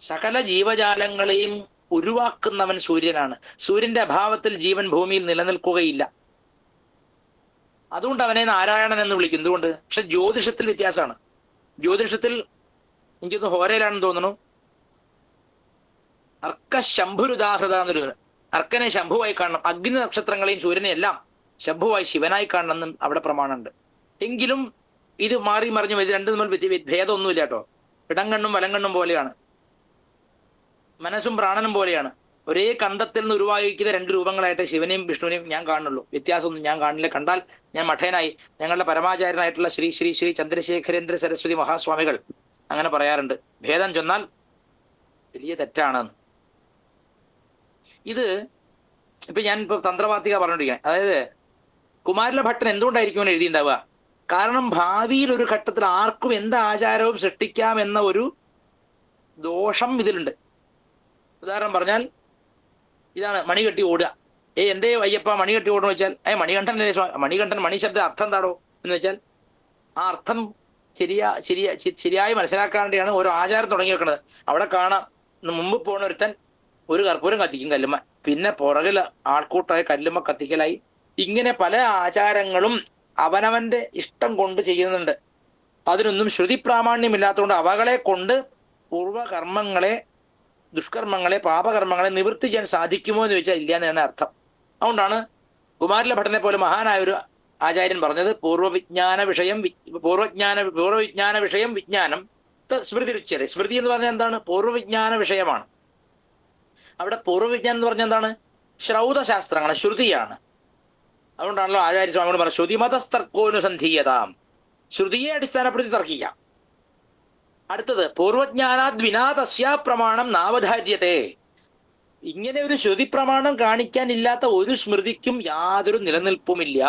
സകല ജീവജാലങ്ങളെയും ഉരുവാക്കുന്നവൻ സൂര്യനാണ്. സൂര്യന്റെ അഭാവത്തിൽ ജീവൻ ഭൂമിയിൽ നിലനിൽക്കുകയില്ല. അതുകൊണ്ട് അവനെ നാരായണൻ എന്ന് വിളിക്കും. എന്തുകൊണ്ട്? പക്ഷെ ജ്യോതിഷത്തിൽ വ്യത്യാസമാണ്. ജ്യോതിഷത്തിൽ എനിക്കൊന്ന് ഹോരയിലാണെന്ന് തോന്നുന്നു, അർക്ക ശംഭുരുദാഹൃത എന്നൊരു, അർക്കനെ ശംഭുവായി കാണണം, അഗ്നി നക്ഷത്രങ്ങളെയും സൂര്യനെ എല്ലാം ശംഭുവായി ശിവനായി കാണണം എന്നും അവിടെ പ്രമാണമുണ്ട്. എങ്കിലും ഇത് മാറി മറിഞ്ഞു ഇത് രണ്ടു തമ്മിൽ ഭേദമൊന്നുമില്ല കേട്ടോ. ഇടംകണ്ണും വലങ്കണ്ണും പോലെയാണ്, മനസ്സും പ്രാണനും പോലെയാണ്. ഒരേ കന്ധത്തിൽ നിന്ന് ഉരുവായിരിക്കുന്ന രണ്ട് രൂപങ്ങളായിട്ട് ശിവനെയും വിഷ്ണുവിനെയും ഞാൻ കാണുള്ളൂ. വ്യത്യാസമൊന്നും ഞാൻ കാണില്ല. കണ്ടാൽ ഞാൻ മഠേനായി. ഞങ്ങളുടെ പരമാചാര്യനായിട്ടുള്ള ശ്രീ ശ്രീ ശ്രീ ചന്ദ്രശേഖരേന്ദ്ര സരസ്വതി മഹാസ്വാമികൾ അങ്ങനെ പറയാറുണ്ട്, ഭേദം ചൊന്നാൽ വലിയ തെറ്റാണെന്ന്. ഇത് ഇപ്പൊ ഞാൻ ഇപ്പൊ തന്ത്രവാത്തിക പറഞ്ഞോണ്ടിരിക്കുകയാണ്. അതായത് കുമാരല ഭട്ടൻ എന്തുകൊണ്ടായിരിക്കും അവൻ എഴുതിയിട്ടുണ്ടാവുക? കാരണം ഭാവിയിൽ ഒരു ഘട്ടത്തിൽ ആർക്കും എന്ത് ആചാരവും സൃഷ്ടിക്കാം എന്ന ഒരു ദോഷം ഇതിലുണ്ട്. ഉദാഹരണം പറഞ്ഞാൽ ഇതാണ് മണികെട്ടി ഓടുക. എന്തേ അയ്യപ്പ മണികെട്ടി ഓടുന്നു വെച്ചാൽ മണികണ്ഠൻ മണികണ്ഠൻ മണി ശബ്ദം അർത്ഥം എന്താടോ എന്ന് വെച്ചാൽ ആ അർത്ഥം ശരിയായി മനസ്സിലാക്കാൻ വേണ്ടിയാണ് ഓരോ ആചാരം തുടങ്ങി വെക്കുന്നത്. അവിടെ കാണാം, മുമ്പ് പോണ ഒരുത്തൻ ഒരു കർപ്പൂരം കത്തിക്കും കല്ലുമ്മ, പിന്നെ പുറകിൽ ആൾക്കൂട്ടായി കല്ലുമ്മ കത്തിക്കലായി. ഇങ്ങനെ പല ആചാരങ്ങളും അവനവന്റെ ഇഷ്ടം കൊണ്ട് ചെയ്യുന്നുണ്ട്. അതിനൊന്നും ശ്രുതി പ്രാമാണ്യമില്ലാത്തതുകൊണ്ട് അവകളെ കൊണ്ട് പൂർവകർമ്മങ്ങളെ, ദുഷ്കർമ്മങ്ങളെ, പാപകർമ്മങ്ങളെ നിവൃത്തി ചെയ്യാൻ സാധിക്കുമോ എന്ന് ചോദിച്ചാൽ ഇല്ല എന്നാണ് അർത്ഥം. അതുകൊണ്ടാണ് കുമാരല ഭട്ടനെ പോലെ മഹാനായ ഒരു ആചാര്യൻ പറഞ്ഞത് പൂർവവിജ്ഞാന വിഷയം വിജ്ഞാനം സ്മൃതി രുച്യത. സ്മൃതി എന്ന് പറഞ്ഞാൽ എന്താണ്? പൂർവവിജ്ഞാന വിഷയമാണ്. അവിടെ പൂർവവിജ്ഞാനം എന്ന് പറഞ്ഞാൽ എന്താണ്? ശ്രൗതശാസ്ത്രങ്ങൾ, ശ്രുതിയാണ്. അതുകൊണ്ടാണല്ലോ ആചാര്യസ്വാമിയോട് പറഞ്ഞത് ശ്രുതിമതസ്തർക്കോനുസന്ധീയതാം, ശ്രുതിയെ അടിസ്ഥാനപ്പെടുത്തി തർക്കിക്കാം. അടുത്തത് പൂർവജ്ഞാനാദ് വിനാ തസ്യാ പ്രമാണം നാവധാര്യത്തെ. ഇങ്ങനെ ഒരു ശ്രുതി പ്രമാണം കാണിക്കാനില്ലാത്ത ഒരു സ്മൃതിക്കും യാതൊരു നിലനിൽപ്പുമില്ല.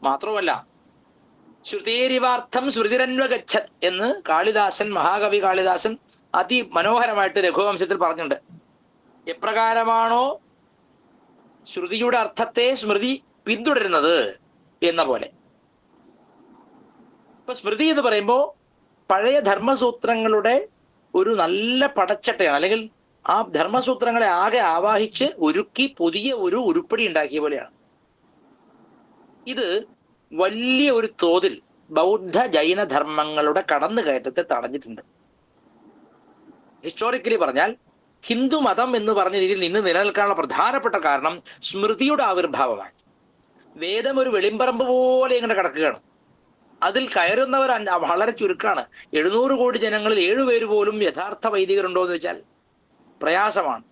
മാത്രമല്ല ശ്രുതേരിവാർത്ഥം ശ്രുതിരന്വഗച്ഛത് എന്ന് കാളിദാസൻ, മഹാകവി കാളിദാസൻ അതിമനോഹരമായിട്ട് രഘുവംശത്തിൽ പറഞ്ഞിട്ടുണ്ട്. എപ്രകാരമാണോ ശ്രുതിയുടെ അർത്ഥത്തെ സ്മൃതി പിന്തുടരുന്നത് എന്ന പോലെ. ഇപ്പൊ സ്മൃതി എന്ന് പറയുമ്പോൾ പഴയ ധർമ്മസൂത്രങ്ങളുടെ ഒരു നല്ല പടച്ചട്ടയാണ്, അല്ലെങ്കിൽ ആ ധർമ്മസൂത്രങ്ങളെ ആകെ ആവാഹിച്ച് ഒരുക്കി പുതിയ ഒരു ഉരുപ്പടി ഉണ്ടാക്കിയ പോലെയാണ്. ഇത് വലിയ ഒരു തോതിൽ ബൗദ്ധ ജൈന ധർമ്മങ്ങളുടെ കടന്നുകയറ്റത്തെ തടഞ്ഞിട്ടുണ്ട്. ഹിസ്റ്റോറിക്കലി പറഞ്ഞാൽ ഹിന്ദു മതം എന്ന് പറഞ്ഞ രീതിയിൽ നിന്ന് നിലനിൽക്കാനുള്ള പ്രധാനപ്പെട്ട കാരണം സ്മൃതിയുടെ ആവിർഭാവമാണ്. വേദം ഒരു വെളിമ്പറമ്പ് പോലെ ഇങ്ങനെ കിടക്കുകയാണ്. അതിൽ കയറുന്നവർ വളരെ ചുരുക്കമാണ്. 700 കോടി ജനങ്ങളിൽ 7 പേര് പോലും യഥാർത്ഥ വൈദികരുണ്ടോ എന്ന് വെച്ചാൽ പ്രയാസമാണ്.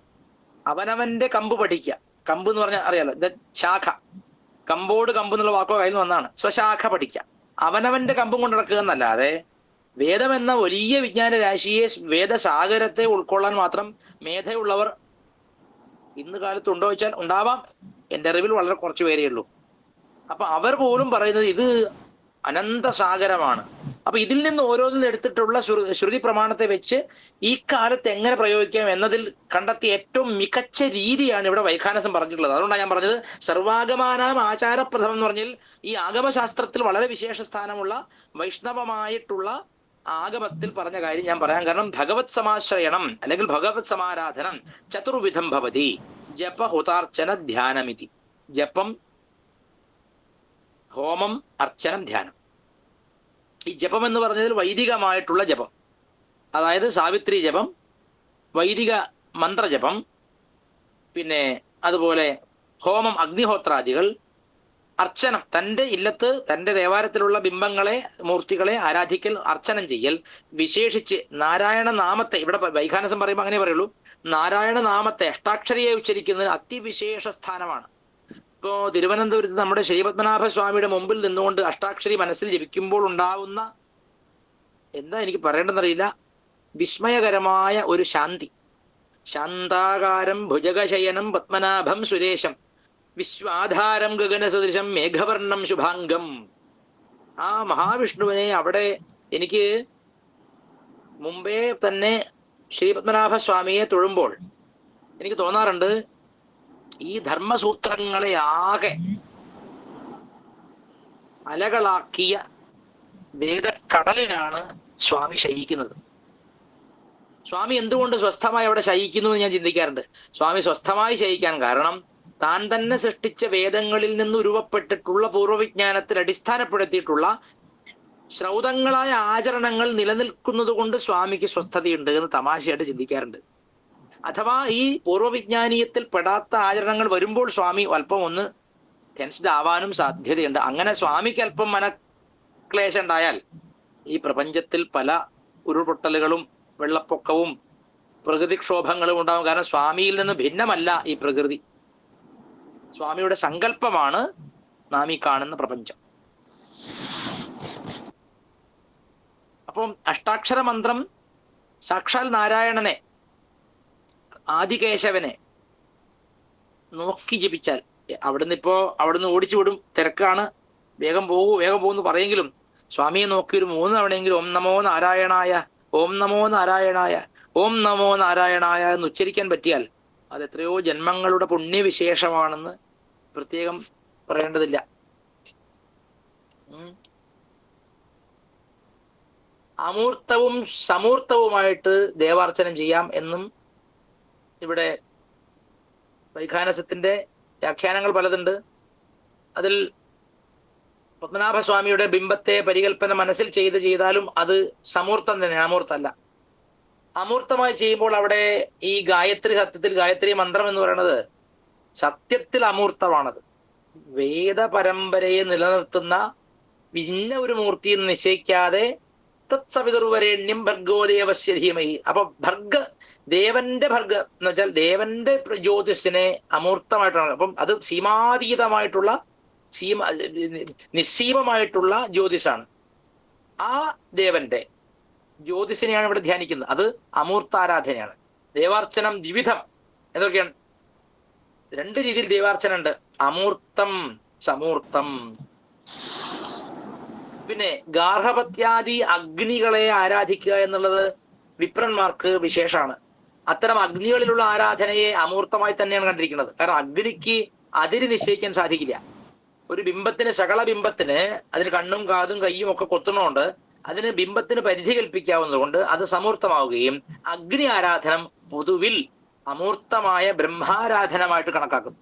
അവനവന്റെ കമ്പ് പഠിക്കുക. കമ്പ് എന്ന് പറഞ്ഞാൽ അറിയാലോ, ശാഖ. കമ്പോട് കമ്പ് എന്നുള്ള വാക്കോ കയ്യിൽ നിന്ന് വന്നാണ്. സ്വശാഖ പഠിക്കുക. അവനവന്റെ കമ്പും കൊണ്ട് നടക്കുക എന്നല്ലാതെ വേദം എന്ന വലിയ വിജ്ഞാന രാശിയെ, വേദസാഗരത്തെ ഉൾക്കൊള്ളാൻ മാത്രം മേധയുള്ളവർ ഇന്ന് കാലത്തുണ്ടോ വെച്ചാൽ ഉണ്ടാവാം. എൻ്റെ അറിവിൽ വളരെ കുറച്ച് പേരേ ഉള്ളൂ. അപ്പൊ അവർ പോലും പറയുന്നത് ഇത് അനന്തസാഗരമാണ്. അപ്പൊ ഇതിൽ നിന്ന് ഓരോന്നിൽ എടുത്തിട്ടുള്ള ശ്രുതി പ്രമാണത്തെ വെച്ച് ഈ കാലത്ത് എങ്ങനെ പ്രയോഗിക്കാം എന്നതിൽ കണ്ടെത്തിയ ഏറ്റവും മികച്ച രീതിയാണ് ഇവിടെ വൈഖാനസം പറഞ്ഞിട്ടുള്ളത്. അതുകൊണ്ടാണ് ഞാൻ പറഞ്ഞത് സർവാഗമാനാം ആചാരപ്രഥമം എന്ന് പറഞ്ഞാൽ ഈ ആഗമശാസ്ത്രത്തിൽ വളരെ വിശേഷ സ്ഥാനമുള്ള വൈഷ്ണവമായിട്ടുള്ള ആഗമത്തിൽ പറഞ്ഞ കാര്യം ഞാൻ പറയാം. കാരണം ഭഗവത് സമാശ്രയണം അല്ലെങ്കിൽ ഭഗവത് സമാരാധനം ചതുർവിധം ഭവതി. ജപ, ഹുതാർച്ചന, ധ്യാനമിതി. ജപം, ഹോമം, അർച്ചനം, ധ്യാനം. ഈ ജപം എന്ന് പറഞ്ഞതിൽ വൈദികമായിട്ടുള്ള ജപം, അതായത് സാവിത്രി ജപം, വൈദിക മന്ത്രജപം, പിന്നെ അതുപോലെ ഹോമം, അഗ്നിഹോത്രാദികൾ, അർച്ചനം, തൻ്റെ ഇല്ലത്ത് തൻ്റെ ദേവാലയത്തിലുള്ള ബിംബങ്ങളെ, മൂർത്തികളെ ആരാധിക്കൽ, അർച്ചനം ചെയ്യൽ. വിശേഷിച്ച് നാരായണ നാമത്തെ, ഇവിടെ വൈഖാനസം പറയുമ്പോൾ അങ്ങനെ പറയുള്ളൂ, നാരായണ നാമത്തെ അഷ്ടാക്ഷരിയെ ഉച്ചരിക്കുന്നതിന് അതിവിശേഷ സ്ഥാനമാണ്. ഇപ്പോ തിരുവനന്തപുരത്ത് നമ്മുടെ ശ്രീപത്മനാഭ സ്വാമിയുടെ മുമ്പിൽ നിന്നുകൊണ്ട് അഷ്ടാക്ഷരി മനസ്സിൽ ജപിക്കുമ്പോൾ ഉണ്ടാവുന്ന, എന്താ എനിക്ക് പറയേണ്ടെന്നറിയില്ല, വിസ്മയകരമായ ഒരു ശാന്തി. ശാന്താകാരം ഭുജഗശയനം പത്മനാഭം സുരേശം വിശ്വാധാരം ഗഗനസദൃശം മേഘവർണം ശുഭാംഗം. ആ മഹാവിഷ്ണുവിനെ അവിടെ എനിക്ക് മുമ്പേ തന്നെ ശ്രീപത്മനാഭ സ്വാമിയെ തൊഴുമ്പോൾ എനിക്ക് തോന്നാറുണ്ട്, ഈ ധർമ്മസൂത്രങ്ങളെ ആകെ അലകളാക്കിയ വേദക്കടലിലാണ് സ്വാമി ശയിക്കുന്നത്. സ്വാമി എന്തുകൊണ്ട് സ്വസ്ഥമായി അവിടെ ശയിക്കുന്നു എന്ന് ഞാൻ ചിന്തിക്കാറുണ്ട്. സ്വാമി സ്വസ്ഥമായി ശയിക്കാൻ കാരണം താൻ തന്നെ സൃഷ്ടിച്ച വേദങ്ങളിൽ നിന്ന് ഉരുവപ്പെട്ടിട്ടുള്ള പൂർവ്വവിജ്ഞാനത്തിൽ അടിസ്ഥാനപ്പെടുത്തിയിട്ടുള്ള ശ്രൗതങ്ങളായ ആചരണങ്ങൾ നിലനിൽക്കുന്നത് കൊണ്ട് സ്വാമിക്ക് സ്വസ്ഥതയുണ്ട് എന്ന് തമാശയായിട്ട് ചിന്തിക്കാറുണ്ട്. അഥവാ ഈ പൂർവ്വവിജ്ഞാനീയത്തിൽ പെടാത്ത ആചരണങ്ങൾ വരുമ്പോൾ സ്വാമി അല്പം ഒന്ന് ടെൻസ്ഡ് ആവാനും സാധ്യതയുണ്ട്. അങ്ങനെ സ്വാമിക്ക് അല്പം മനക്ലേശം ഉണ്ടായാൽ ഈ പ്രപഞ്ചത്തിൽ പല ഉരുൾപൊട്ടലുകളും വെള്ളപ്പൊക്കവും പ്രകൃതിക്ഷോഭങ്ങളും ഉണ്ടാവും. കാരണം സ്വാമിയിൽ നിന്ന് ഭിന്നമല്ല ഈ പ്രകൃതി. സ്വാമിയുടെ സങ്കല്പമാണ് നാം ഈ കാണുന്ന പ്രപഞ്ചം. അപ്പം അഷ്ടാക്ഷര മന്ത്രം സാക്ഷാൽ നാരായണനെ, ആദികേശവനെ നോക്കി ജപിച്ചാൽ, അവിടുന്ന് ഓടിച്ചു വിടും, തിരക്കാണ്, വേഗം പോകുന്നു പറയെങ്കിലും സ്വാമിയെ നോക്കി ഒരു 3 തവണയെങ്കിലും ഓം നമോ നാരായണായ, ഓം നമോ നാരായണായ, ഓം നമോ നാരായണായ എന്ന് ഉച്ചരിക്കാൻ പറ്റിയാൽ അത് എത്രയോ ജന്മങ്ങളുടെ പുണ്യവിശേഷമാണെന്ന് പ്രത്യേകം പറയേണ്ടതില്ല. അമൂർത്തവും സമൂർത്തവുമായിട്ട് ദേവാർച്ചനം ചെയ്യാം എന്നും ഇവിടെ വൈഖാനസത്തിന്റെ വ്യാഖ്യാനങ്ങൾ പലതുണ്ട്. അതിൽ പത്മനാഭസ്വാമിയുടെ ബിംബത്തെ പരികൽപ്പന മനസ്സിൽ ചെയ്താലും അത് സമൂർത്തം തന്നെയാണ്, അമൂർത്തല്ല. അമൂർത്തമായി ചെയ്യുമ്പോൾ അവിടെ ഈ ഗായത്രി, സത്യത്തിൽ ഗായത്രി മന്ത്രം എന്ന് പറയുന്നത് സത്യത്തിൽ അമൂർത്തമാണത്. വേദപരമ്പരയെ നിലനിർത്തുന്ന ഇന്ന ഒരു മൂർത്തി എന്ന് നിശ്ചയിക്കാതെ തത്സവിതുർവരേണ്യം ഭർഗോദേവസ്യ ധീമഹി. അപ്പൊ ദേവന്റെ ഭർഗ എന്ന് വെച്ചാൽ ദേവന്റെ ജ്യോതിഷിനെ അമൂർത്തമായിട്ടാണ്. അപ്പം അത് സീമാതീതമായിട്ടുള്ള നിസ്സീമമായിട്ടുള്ള ജ്യോതിഷാണ്. ആ ദേവന്റെ ജ്യോതിഷിനെയാണ് ഇവിടെ ധ്യാനിക്കുന്നത്. അത് അമൂർത്താരാധനയാണ്. ദേവാർച്ചനം ദ്വിവിധം. എന്തൊക്കെയാണ്? 2 രീതിയിൽ ദേവാർച്ചന ഉണ്ട്, അമൂർത്തം, സമൂർത്തം. പിന്നെ ഗാർഹപത്യാദി അഗ്നികളെ ആരാധിക്കുക എന്നുള്ളത് വിപ്രന്മാർക്ക് വിശേഷമാണ്. അത്തരം അഗ്നികളിലുള്ള ആരാധനയെ അമൂർത്തമായി തന്നെയാണ് കണ്ടിരിക്കുന്നത്. കാരണം അഗ്നിക്ക് അതിര് നിശ്ചയിക്കാൻ സാധിക്കില്ല. ഒരു ബിംബത്തിന്, സകല ബിംബത്തിന് അതിന് കണ്ണും കാതും കയ്യും ഒക്കെ കൊത്തുന്നതുകൊണ്ട് അതിന് ബിംബത്തിന് പരിധി കൽപ്പിക്കാവുന്നത് കൊണ്ട് അത് സമൂർത്തമാവുകയും അഗ്നി ആരാധനം പൊതുവിൽ അമൂർത്തമായ ബ്രഹ്മാരാധനമായിട്ട് കണക്കാക്കും.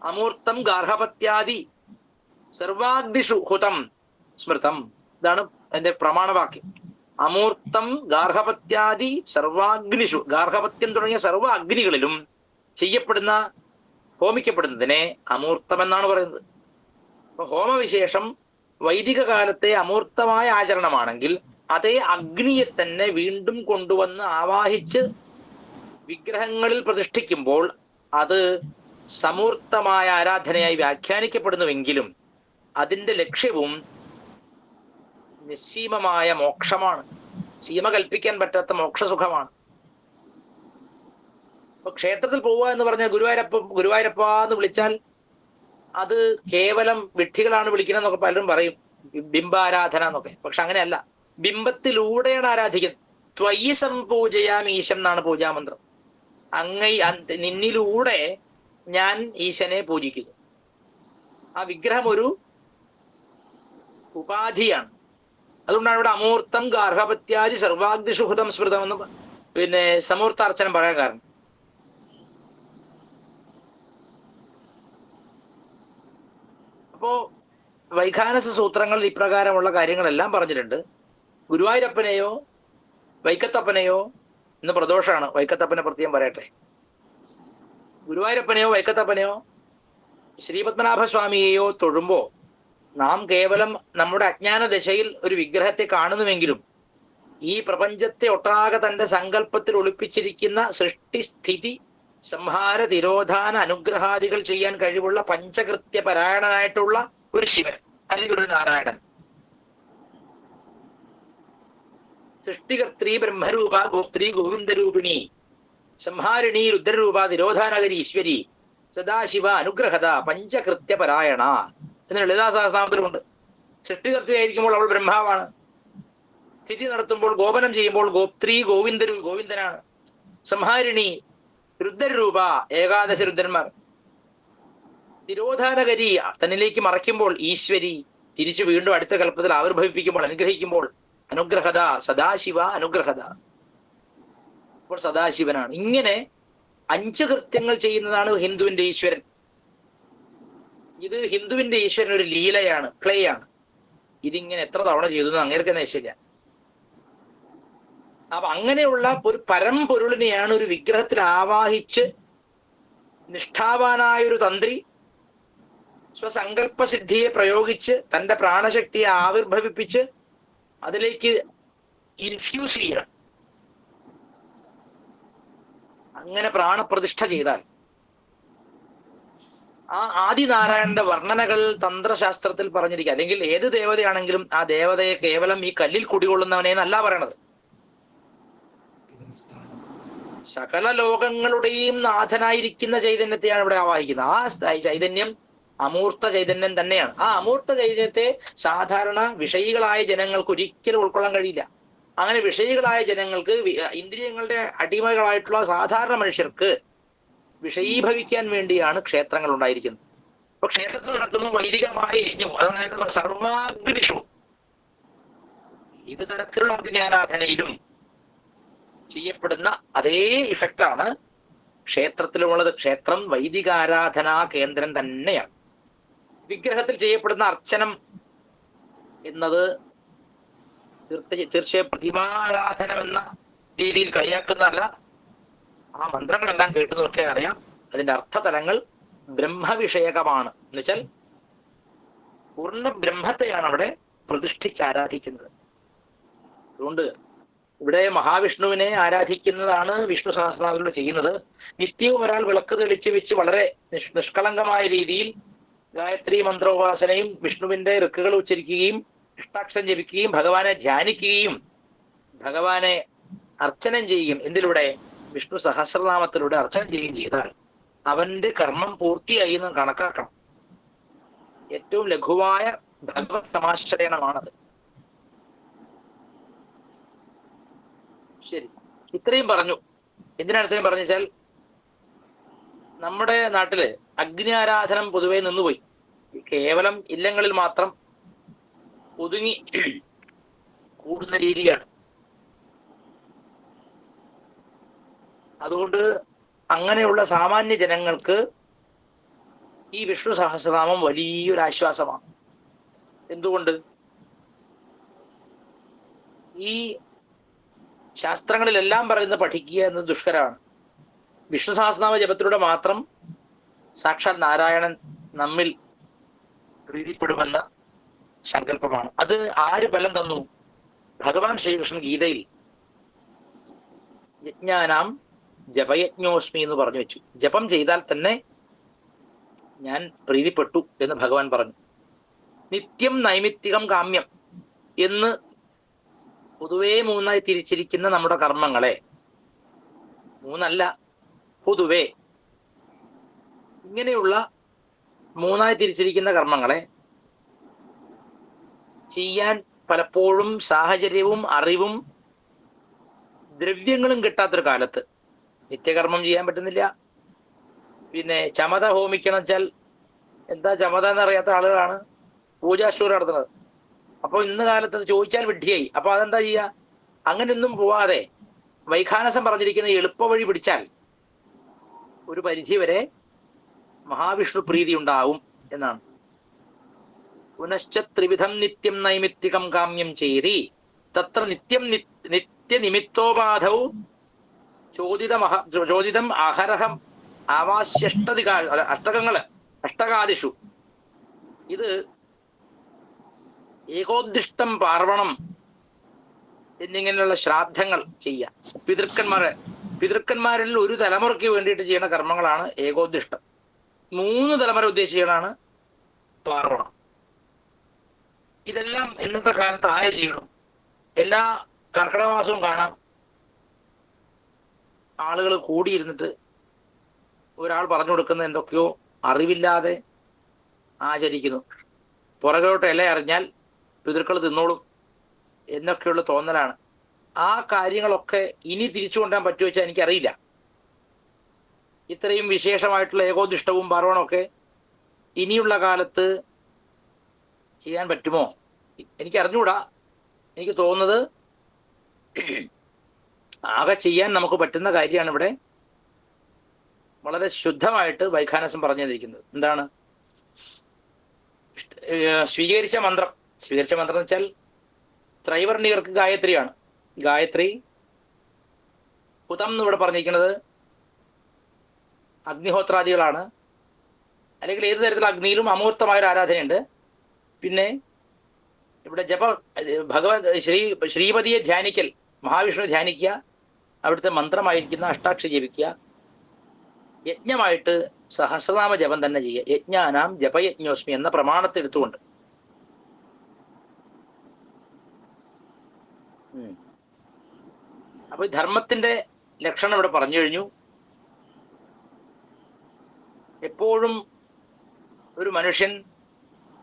അമൂർത്തം ഗാർഹപത്യാദി സർവാഗ്നിഷു ഹുതം സ്മൃതം, ഇതാണ് എന്റെ പ്രമാണവാക്യം. അമൂർത്തം ഗാർഹപത്യാദി സർവാഗ്നിഷു, ഗാർഹപത്യം തുടങ്ങിയ സർവ്വ അഗ്നികളിലും ചെയ്യപ്പെടുന്ന, ഹോമിക്കപ്പെടുന്നതിനെ അമൂർത്തം എന്നാണ് പറയുന്നത്. അപ്പൊ ഹോമവിശേഷം വൈദിക കാലത്തെ അമൂർത്തമായ ആചരണമാണെങ്കിൽ അതേ അഗ്നിയെ തന്നെ വീണ്ടും കൊണ്ടുവന്ന് ആവാഹിച്ച് വിഗ്രഹങ്ങളിൽ പ്രതിഷ്ഠിക്കുമ്പോൾ അത് സമൂർത്തമായ ആരാധനയായി വ്യാഖ്യാനിക്കപ്പെടുന്നുവെങ്കിലും അതിന്റെ ലക്ഷ്യവും നിസ്സീമമായ മോക്ഷമാണ്. സീമ കൽപ്പിക്കാൻ പറ്റാത്ത മോക്ഷസുഖമാണ്. അപ്പൊ ക്ഷേത്രത്തിൽ പോവുക എന്ന് പറഞ്ഞാൽ ഗുരുവായൂരപ്പ എന്ന് വിളിച്ചാൽ അത് കേവലം വിഡ്ഢികളാണ് വിളിക്കണമെന്നൊക്കെ പലരും പറയും, ബിംബാരാധന എന്നൊക്കെ. പക്ഷെ അങ്ങനെയല്ല, ബിംബത്തിലൂടെയാണ് ആരാധിക്കുന്നത്. ത്വയി സംപൂജയാമീശം എന്നാണ് പൂജാമന്ത്രം. നിന്നിലൂടെ ഞാൻ ഈശനെ പൂജിക്കുന്നു. ആ വിഗ്രഹം ഒരു ഉപാധിയാണ്. അതുകൊണ്ടാണ് ഇവിടെ അമൂർത്തം ഗാർഹപത്യാദി സർവാഗ്നിഷുഹൃതം സ്മൃതം എന്ന് പിന്നെ സമൂർത്താർച്ചനം പറയാൻ കാരണം. അപ്പോ വൈഖാനസ സൂത്രങ്ങളിൽ ഇപ്രകാരമുള്ള കാര്യങ്ങളെല്ലാം പറഞ്ഞിട്ടുണ്ട്. ഗുരുവായൂരപ്പനെയോ വൈക്കത്തപ്പനെയോ, ഇന്ന് പ്രദോഷമാണ്, വൈക്കത്തപ്പനെ പ്രത്യേകം പറയട്ടെ, ഗുരുവായൂരപ്പനെയോ വൈക്കത്തപ്പനെയോ ശ്രീപത്മനാഭസ്വാമിയെയോ തൊഴുമ്പോ നാം കേവലം നമ്മുടെ അജ്ഞാന ദശയിൽ ഒരു വിഗ്രഹത്തെ കാണുന്നുവെങ്കിലും ഈ പ്രപഞ്ചത്തെ ഒട്ടാകെ തന്റെ സങ്കല്പത്തിൽ ഒളിപ്പിച്ചിരിക്കുന്ന സൃഷ്ടി, സ്ഥിതി, സംഹാര, തിരോധാന, അനുഗ്രഹാദികൾ ചെയ്യാൻ കഴിവുള്ള പഞ്ചകൃത്യ പരായണനായിട്ടുള്ള ഒരു ശിവൻ അല്ലെങ്കിൽ ഒരു നാരായണൻ, സൃഷ്ടികർത്തി ബ്രഹ്മരൂപ ഗോത്രീ ഗോവിന്ദരൂപിണി സംഹാരിണി രുദ്രരൂപ തിരോധാനകരി ഈശ്വരി സദാശിവ അനുഗ്രഹത പഞ്ചകൃത്യ പരായണ എന്ന് ലളിതാ സഹസ്രനാമത്തിലുണ്ട്. സൃഷ്ടികർത്തിയായിരിക്കുമ്പോൾ അവൾ ബ്രഹ്മാവാണ്. സ്ഥിതി നടത്തുമ്പോൾ, ഗോപനം ചെയ്യുമ്പോൾ ഗോത്രീ ഗോവിന്ദനാണ്. സംഹാരിണി രുദ്രരൂപ, ഏകാദശ രുദ്രന്മാർ. തിരോധാനകരി, തന്നിലേക്ക് മറയ്ക്കുമ്പോൾ ഈശ്വരി, തിരിച്ചു വീണ്ടും അടുത്ത കൽപ്പത്തിൽ ആവിർഭവിപ്പിക്കുമ്പോൾ, അനുഗ്രഹിക്കുമ്പോൾ അനുഗ്രഹത, സദാശിവ അനുഗ്രഹത, അപ്പോൾ സദാശിവനാണ്. ഇങ്ങനെ 5 കൃത്യങ്ങൾ ചെയ്യുന്നതാണ് ഹിന്ദുവിന്റെ ഈശ്വരൻ. ഇത് ഹിന്ദുവിന്റെ ഈശ്വരൻ ഒരു ലീലയാണ്, പ്ലേ ആണ്. ഇതിങ്ങനെ എത്ര തവണ ചെയ്തു അങ്ങേർക്ക് തന്നെ ശരിയാ. അപ്പൊ അങ്ങനെയുള്ള ഒരു പരമ്പൊരുളിനെയാണ് ഒരു വിഗ്രഹത്തിൽ ആവാഹിച്ച് നിഷ്ഠാവാനായൊരു തന്ത്രി സ്വസങ്കല്പസിദ്ധിയെ പ്രയോഗിച്ച് തന്റെ പ്രാണശക്തിയെ ആവിർഭവിപ്പിച്ച് അതിലേക്ക് ഇൻഫ്യൂസ് ചെയ്യണം. അങ്ങനെ പ്രാണപ്രതിഷ്ഠ ചെയ്താൽ ആ ആദിനാരായണന്റെ വർണ്ണനകൾ തന്ത്രശാസ്ത്രത്തിൽ പറഞ്ഞിരിക്കുക. അല്ലെങ്കിൽ ഏത് ദേവതയാണെങ്കിലും ആ ദേവതയെ കേവലം ഈ കല്ലിൽ കുടികൊള്ളുന്നവനെ എന്നല്ല പറയണത്. സകല ലോകങ്ങളുടെയും നാഥനായിരിക്കുന്ന ചൈതന്യത്തെയാണ് ഇവിടെ ആവാഹിക്കുന്നത്. ആ ചൈതന്യം അമൂർത്ത ചൈതന്യം തന്നെയാണ്. ആ അമൂർത്ത ചൈതന്യത്തെ സാധാരണ വിഷയികളായ ജനങ്ങൾക്ക് ഒരിക്കലും ഉൾക്കൊള്ളാൻ കഴിയില്ല. അങ്ങനെ വിഷയികളായ ജനങ്ങൾക്ക്, ഇന്ദ്രിയങ്ങളുടെ അടിമകളായിട്ടുള്ള സാധാരണ മനുഷ്യർക്ക് വിഷയീഭവിക്കാൻ വേണ്ടിയാണ് ക്ഷേത്രങ്ങൾ ഉണ്ടായിരിക്കുന്നത്. അപ്പൊ ക്ഷേത്രത്തിൽ നടക്കുന്ന വൈദികമായ യജ്ഞം, അതാണ് സർവാഗ്നിഷു, ഇത് തരത്തിലുള്ള അഗ്നിയാരാധനയിലും ചെയ്യപ്പെടുന്ന അതേ ഇഫക്റ്റാണ് ക്ഷേത്രത്തിലുമുള്ളത്. ക്ഷേത്രം വൈദികാരാധനാ കേന്ദ്രം തന്നെയാണ്. വിഗ്രഹത്തിൽ ചെയ്യപ്പെടുന്ന അർച്ചനം എന്നത് തീർച്ചയായും പ്രതിമാരാധനം എന്ന രീതിയിൽ കളിയാക്കുന്നതല്ല. ആ മന്ത്രങ്ങളെല്ലാം കേട്ടു നോക്കിയാൽ അറിയാം അതിന്റെ അർത്ഥതലങ്ങൾ ബ്രഹ്മവിഷയകമാണ്. എന്നുവെച്ചാൽ പൂർണ്ണ ബ്രഹ്മത്തെയാണ് അവിടെ പ്രതിഷ്ഠിച്ച് ആരാധിക്കുന്നത്. അതുകൊണ്ട് ഇവിടെ മഹാവിഷ്ണുവിനെ ആരാധിക്കുന്നതാണ് വിഷ്ണു സഹസ്രനാമത്തിലൂടെ ചെയ്യുന്നത്. നിത്യവും ഒരാൾ വിളക്ക് തെളിച്ച് വെച്ച് വളരെ നിഷ്കളങ്കമായ രീതിയിൽ ഗായത്രി മന്ത്രോപാസനയും വിഷ്ണുവിന്റെ ഋക്കുകൾ ഉച്ചരിക്കുകയും ഇഷ്ടാക്ഷം ജപിക്കുകയും ഭഗവാനെ ധ്യാനിക്കുകയും ഭഗവാനെ അർച്ചനം ചെയ്യുകയും എന്തിലൂടെ വിഷ്ണു സഹസ്രനാമത്തിലൂടെ അർച്ചന ചെയ്യുകയും ചെയ്താൽ അവന്റെ കർമ്മം പൂർത്തിയായി എന്ന് കണക്കാക്കണം. ഏറ്റവും ലഘുവായ ഭഗവത് സമാശ്രയണമാണത്. ശരി, ഇത്രയും പറഞ്ഞു. എന്തിനാണ് ഇത്രയും പറഞ്ഞു വെച്ചാൽ, നമ്മുടെ നാട്ടില് അഗ്നി ആരാധനം പൊതുവെ നിന്നുപോയി. കേവലം ഇല്ലങ്ങളിൽ മാത്രം ഒതുങ്ങി കൂടുന്ന രീതിയാണ്. അതുകൊണ്ട് അങ്ങനെയുള്ള സാമാന്യ ജനങ്ങൾക്ക് ഈ വിഷ്ണു സഹസ്രനാമം വലിയൊരു ആശ്വാസമാണ്. എന്തുകൊണ്ട്? ഈ ശാസ്ത്രങ്ങളിലെല്ലാം പറയുന്നത് പഠിക്കുക എന്നത് ദുഷ്കരമാണ്. വിഷ്ണു സഹസ്രനാമ ജപത്തിലൂടെ മാത്രം സാക്ഷാൽ നാരായണൻ നമ്മിൽ പ്രീതിപ്പെടുമെന്ന സങ്കല്പമാണ്. അത് ആര് ബലം തന്നു? ഭഗവാൻ ശ്രീകൃഷ്ണൻ ഗീതയിൽ യജ്ഞാനാം ജപയജ്ഞോസ്മി എന്ന് പറഞ്ഞു വെച്ചു. ജപം ചെയ്താൽ തന്നെ ഞാൻ പ്രീതിപ്പെട്ടു എന്ന് ഭഗവാൻ പറഞ്ഞു. നിത്യം നൈമിത്തികം കാമ്യം എന്ന് പൊതുവേ മൂന്നായി തിരിച്ചിരിക്കുന്ന നമ്മുടെ കർമ്മങ്ങളെ, മൂന്നല്ല പൊതുവേ ഇങ്ങനെയുള്ള മൂന്നായി തിരിച്ചിരിക്കുന്ന കർമ്മങ്ങളെ ചെയ്യാൻ പലപ്പോഴും സാഹചര്യവും അറിവും ദ്രവ്യങ്ങളും കിട്ടാത്തൊരു കാലത്ത് നിത്യകർമ്മം ചെയ്യാൻ പറ്റുന്നില്ല. പിന്നെ ചമത ഹോമിക്കണം വെച്ചാൽ എന്താ ചമത എന്നറിയാത്ത ആളുകളാണ് പൂജാസ്റ്റോർ നടത്തുന്നത്. അപ്പോൾ ഇന്ന് കാലത്ത് അത് ചോദിച്ചാൽ വിഡ്ഢിയായി. അപ്പൊ അതെന്താ ചെയ്യുക? അങ്ങനെയൊന്നും പോവാതെ വൈഖാനസം പറഞ്ഞിരിക്കുന്ന എളുപ്പ വഴി പിടിച്ചാൽ ഒരു പരിധി വരെ മഹാവിഷ്ണു പ്രീതി ഉണ്ടാവും എന്നാണ്. പുനശ്ച ത്രിവിധം നിത്യം നൈമിത്തികം കാമ്യം ചെയ്തി തത്ര നിത്യം നിത്യനിമിത്തോപാധൗ ചോദിതം അഹരഹം ആവാസ്യഷ്ടതികാ അഷ്ടകങ്ങള് അഷ്ടകാദിഷു. ഇത് ഏകോദ്ദിഷ്ടം പാർവണം എന്നിങ്ങനെയുള്ള ശ്രാദ്ധങ്ങൾ ചെയ്യാം. പിതൃക്കന്മാരിൽ ഒരു തലമുറയ്ക്ക് വേണ്ടിയിട്ട് ചെയ്യുന്ന കർമ്മങ്ങളാണ് ഏകോദ്ദിഷ്ടം. 3 തലമുറ ഉദ്ദേശിച്ചാണ് പാർവണം. ഇതെല്ലാം ഇന്നത്തെ കാലത്ത് ചെയ്യണം. എല്ലാ കർക്കിടക മാസവും കാണാം ആളുകൾ കൂടിയിരുന്നിട്ട് ഒരാൾ പറഞ്ഞു കൊടുക്കുന്ന എന്തൊക്കെയോ അറിവില്ലാതെ ആചരിക്കുന്നു. പുറകോട്ട് ഇല അറിഞ്ഞാൽ പിതൃക്കൾ തിന്നോളും എന്നൊക്കെയുള്ള തോന്നലാണ്. ആ കാര്യങ്ങളൊക്കെ ഇനി തിരിച്ചു കൊണ്ടുവരാൻ പറ്റുമോ വെച്ചാൽ എനിക്കറിയില്ല. ഇത്രയും വിശേഷമായിട്ടുള്ള ഏകോദിഷ്ടവും പാർവണമൊക്കെ ഇനിയുള്ള കാലത്ത് ചെയ്യാൻ പറ്റുമോ എനിക്ക് അറിഞ്ഞുകൂടാ. എനിക്ക് തോന്നുന്നത് ആകെ ചെയ്യാൻ നമുക്ക് പറ്റുന്ന കാര്യമാണ് ഇവിടെ വളരെ ശുദ്ധമായിട്ട് വൈഖാനസം പറഞ്ഞു തന്നിരിക്കുന്നത്. എന്താണ് സ്വീകരിച്ച മന്ത്രം എന്ന് വെച്ചാൽ ത്രൈവർണികർക്ക് ഗായത്രിയാണ്. ഗായത്രി ഹുതം എന്നിവിടെ പറഞ്ഞിരിക്കുന്നത് അഗ്നിഹോത്രാദികളാണ്. അല്ലെങ്കിൽ ഏത് തരത്തിലുള്ള അഗ്നിയിലും അമൂർത്തമായൊരു ആരാധനയുണ്ട്. പിന്നെ ഇവിടെ ശ്രീപതിയെ ധ്യാനിക്കൽ, മഹാവിഷ്ണു ധ്യാനിക്കുക, അവിടുത്തെ മന്ത്രമായിരിക്കുന്ന അഷ്ടാക്ഷരി ജപിക്കുക, യജ്ഞമായിട്ട് സഹസ്രനാമ ജപം തന്നെ ചെയ്യുക. യജ്ഞാനാം ജപയജ്ഞോസ്മി എന്ന പ്രമാണത്തെ എടുത്തുകൊണ്ട്. അപ്പൊ ധർമ്മത്തിന്റെ ലക്ഷണം ഇവിടെ പറഞ്ഞു കഴിഞ്ഞു. എപ്പോഴും ഒരു മനുഷ്യൻ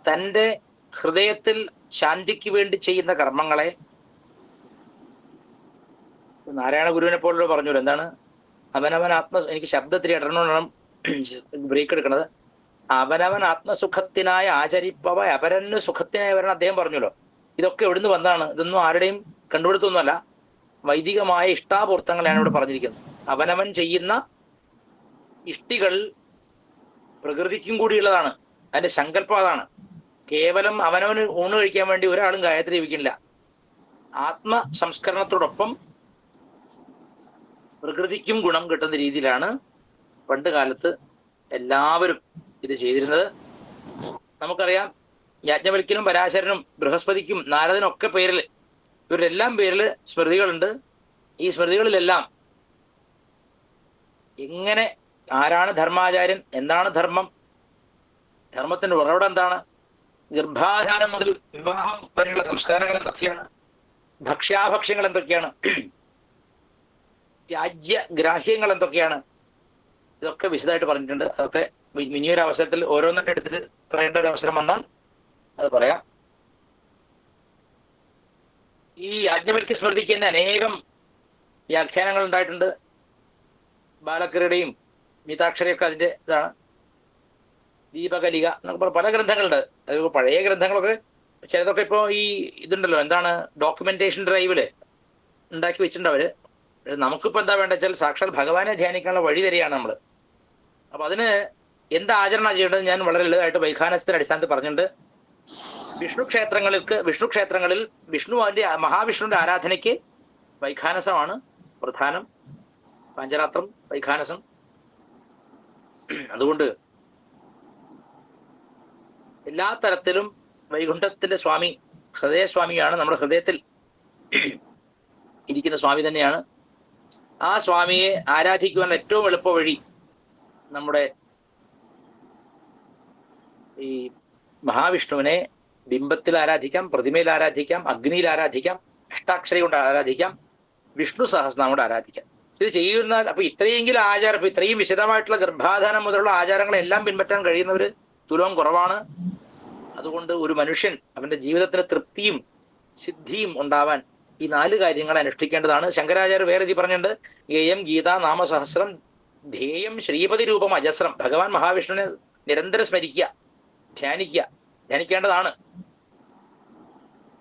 തൻ്റെ ഹൃദയത്തിൽ ശാന്തിക്ക് വേണ്ടി ചെയ്യുന്ന കർമ്മങ്ങളെ, നാരായണ ഗുരുവിനെ പോലുള്ള പറഞ്ഞല്ലോ, എന്താണ് അവനവൻ എനിക്ക് ശബ്ദത്തിൽ ഇടണം ബ്രേക്ക് എടുക്കണത്, അവനവൻ ആത്മസുഖത്തിനായി ആചരിപ്പവ അപരന് സുഖത്തിനായി വരണം അദ്ദേഹം പറഞ്ഞല്ലോ. ഇതൊക്കെ എവിടുന്ന് വന്നതാണ്? ഇതൊന്നും ആരുടെയും കണ്ടുപിടുത്തൊന്നുമല്ല. വൈദികമായ ഇഷ്ടാപൂർത്തങ്ങളാണ് ഇവിടെ പറഞ്ഞിരിക്കുന്നത്. അവനവൻ ചെയ്യുന്ന ഇഷ്ടികൾ പ്രകൃതിക്കും കൂടിയുള്ളതാണ്. അതിന്റെ സങ്കല്പം അതാണ്. കേവലം അവനവന് ഊണ് കഴിക്കാൻ വേണ്ടി ഒരാളും ഗായത്രി ജപിക്കില്ല. ആത്മ സംസ്കരണത്തോടൊപ്പം പ്രകൃതിക്കും ഗുണം കിട്ടുന്ന രീതിയിലാണ് പണ്ട് കാലത്ത് എല്ലാവരും ഇത് ചെയ്തിരുന്നത്. നമുക്കറിയാം, യാജ്ഞവൽക്കനും പരാശരനും ബൃഹസ്പതിക്കും നാരദനും ഒക്കെ പേരിൽ, ഇവരുടെ എല്ലാം പേരിൽ സ്മൃതികളുണ്ട്. ഈ സ്മൃതികളിലെല്ലാം എങ്ങനെ, ആരാണ് ധർമാചാര്യൻ, എന്താണ് ധർമ്മം, ധർമ്മത്തിന്റെ ഉറവിടം എന്താണ്, ഗർഭാധാനം മുതൽ വിവാഹം വരെയുള്ള സംസ്കാരങ്ങൾ എന്തൊക്കെയാണ്, ഭക്ഷ്യാഭക്ഷ്യങ്ങൾ എന്തൊക്കെയാണ്, ത്യാജ്യഗ്രാഹ്യങ്ങൾ എന്തൊക്കെയാണ്, ഇതൊക്കെ വിശദമായിട്ട് പറഞ്ഞിട്ടുണ്ട്. അതൊക്കെ ഇനിയൊരു അവസരത്തിൽ ഓരോന്നൊക്കെ എടുത്തിട്ട് പറയേണ്ട ഒരു അവസരം വന്നാൽ അത് പറയാം. ഈ യാജ്ഞവൽക്യ സ്മൃതിക്ക് തന്നെ അനേകം വ്യാഖ്യാനങ്ങൾ ഉണ്ടായിട്ടുണ്ട്. ബാലക്കറുടെയും മിതാക്ഷരയൊക്കെ അതിന്റെ ഇതാണ്. ദീപകലിക എന്നൊക്കെ പല ഗ്രന്ഥങ്ങളുണ്ട്. അത് പഴയ ഗ്രന്ഥങ്ങളൊക്കെ ചിലതൊക്കെ ഇപ്പോൾ ഈ ഇതുണ്ടല്ലോ, എന്താണ്, ഡോക്യുമെന്റേഷൻ ഡ്രൈവില് ഉണ്ടാക്കി വെച്ചിട്ടുണ്ട് അവര്. നമുക്കിപ്പോൾ എന്താ വേണ്ട വെച്ചാൽ സാക്ഷാൽ ഭഗവാനെ ധ്യാനിക്കാനുള്ള വഴി തരികയാണ് നമ്മൾ. അപ്പൊ അതിന് എന്ത് ആചരണം ചെയ്യേണ്ടത് ഞാൻ വളരെ ലളിതമായിട്ട് വൈഖാനസത്തിന്റെ അടിസ്ഥാനത്തിൽ പറഞ്ഞിട്ടുണ്ട്. വിഷ്ണു ക്ഷേത്രങ്ങളിൽ വിഷ്ണുവിന്റെ മഹാവിഷ്ണുവിന്റെ ആരാധനയ്ക്ക് വൈഖാനസമാണ് പ്രധാനം. പഞ്ചരാത്രം, വൈഖാനസം. അതുകൊണ്ട് എല്ലാ തരത്തിലും വൈകുണ്ഠത്തിന്റെ സ്വാമി ഹൃദയസ്വാമിയാണ്, നമ്മുടെ ഹൃദയത്തിൽ ഇരിക്കുന്ന സ്വാമി തന്നെയാണ്. ആ സ്വാമിയെ ആരാധിക്കുവാൻ ഏറ്റവും എളുപ്പ വഴി നമ്മുടെ ഈ മഹാവിഷ്ണുവിനെ ബിംബത്തിൽ ആരാധിക്കാം, പ്രതിമയിൽ ആരാധിക്കാം, അഗ്നിയിൽ ആരാധിക്കാം, അഷ്ടാക്ഷരി കൊണ്ട് ആരാധിക്കാം, വിഷ്ണു സഹസ്രനാമം കൊണ്ട് ആരാധിക്കാം. ഇത് ചെയ്യുന്നാൽ അപ്പൊ ഇത്രയെങ്കിലും ആചാരം, ഇപ്പൊ ഇത്രയും വിശദമായിട്ടുള്ള ഗർഭാധാനം മുതലുള്ള ആചാരങ്ങളെല്ലാം പിൻപറ്റാൻ കഴിയുന്നവർ തുലവും കുറവാണ്. അതുകൊണ്ട് ഒരു മനുഷ്യൻ അവന്റെ ജീവിതത്തിന് തൃപ്തിയും സിദ്ധിയും ഉണ്ടാവാൻ ഈ 4 കാര്യങ്ങൾ അനുഷ്ഠിക്കേണ്ടതാണ്. ശങ്കരാചാര്യ വേറെ ഇത് പറഞ്ഞിട്ടുണ്ട്. ഗേയം ഗീത നാമസഹസ്രം ധ്യേയം ശ്രീപതി രൂപം അജസ്രം. ഭഗവാൻ മഹാവിഷ്ണുവിനെ നിരന്തരം സ്മരിക്കുക, ധ്യാനിക്കേണ്ടതാണ്.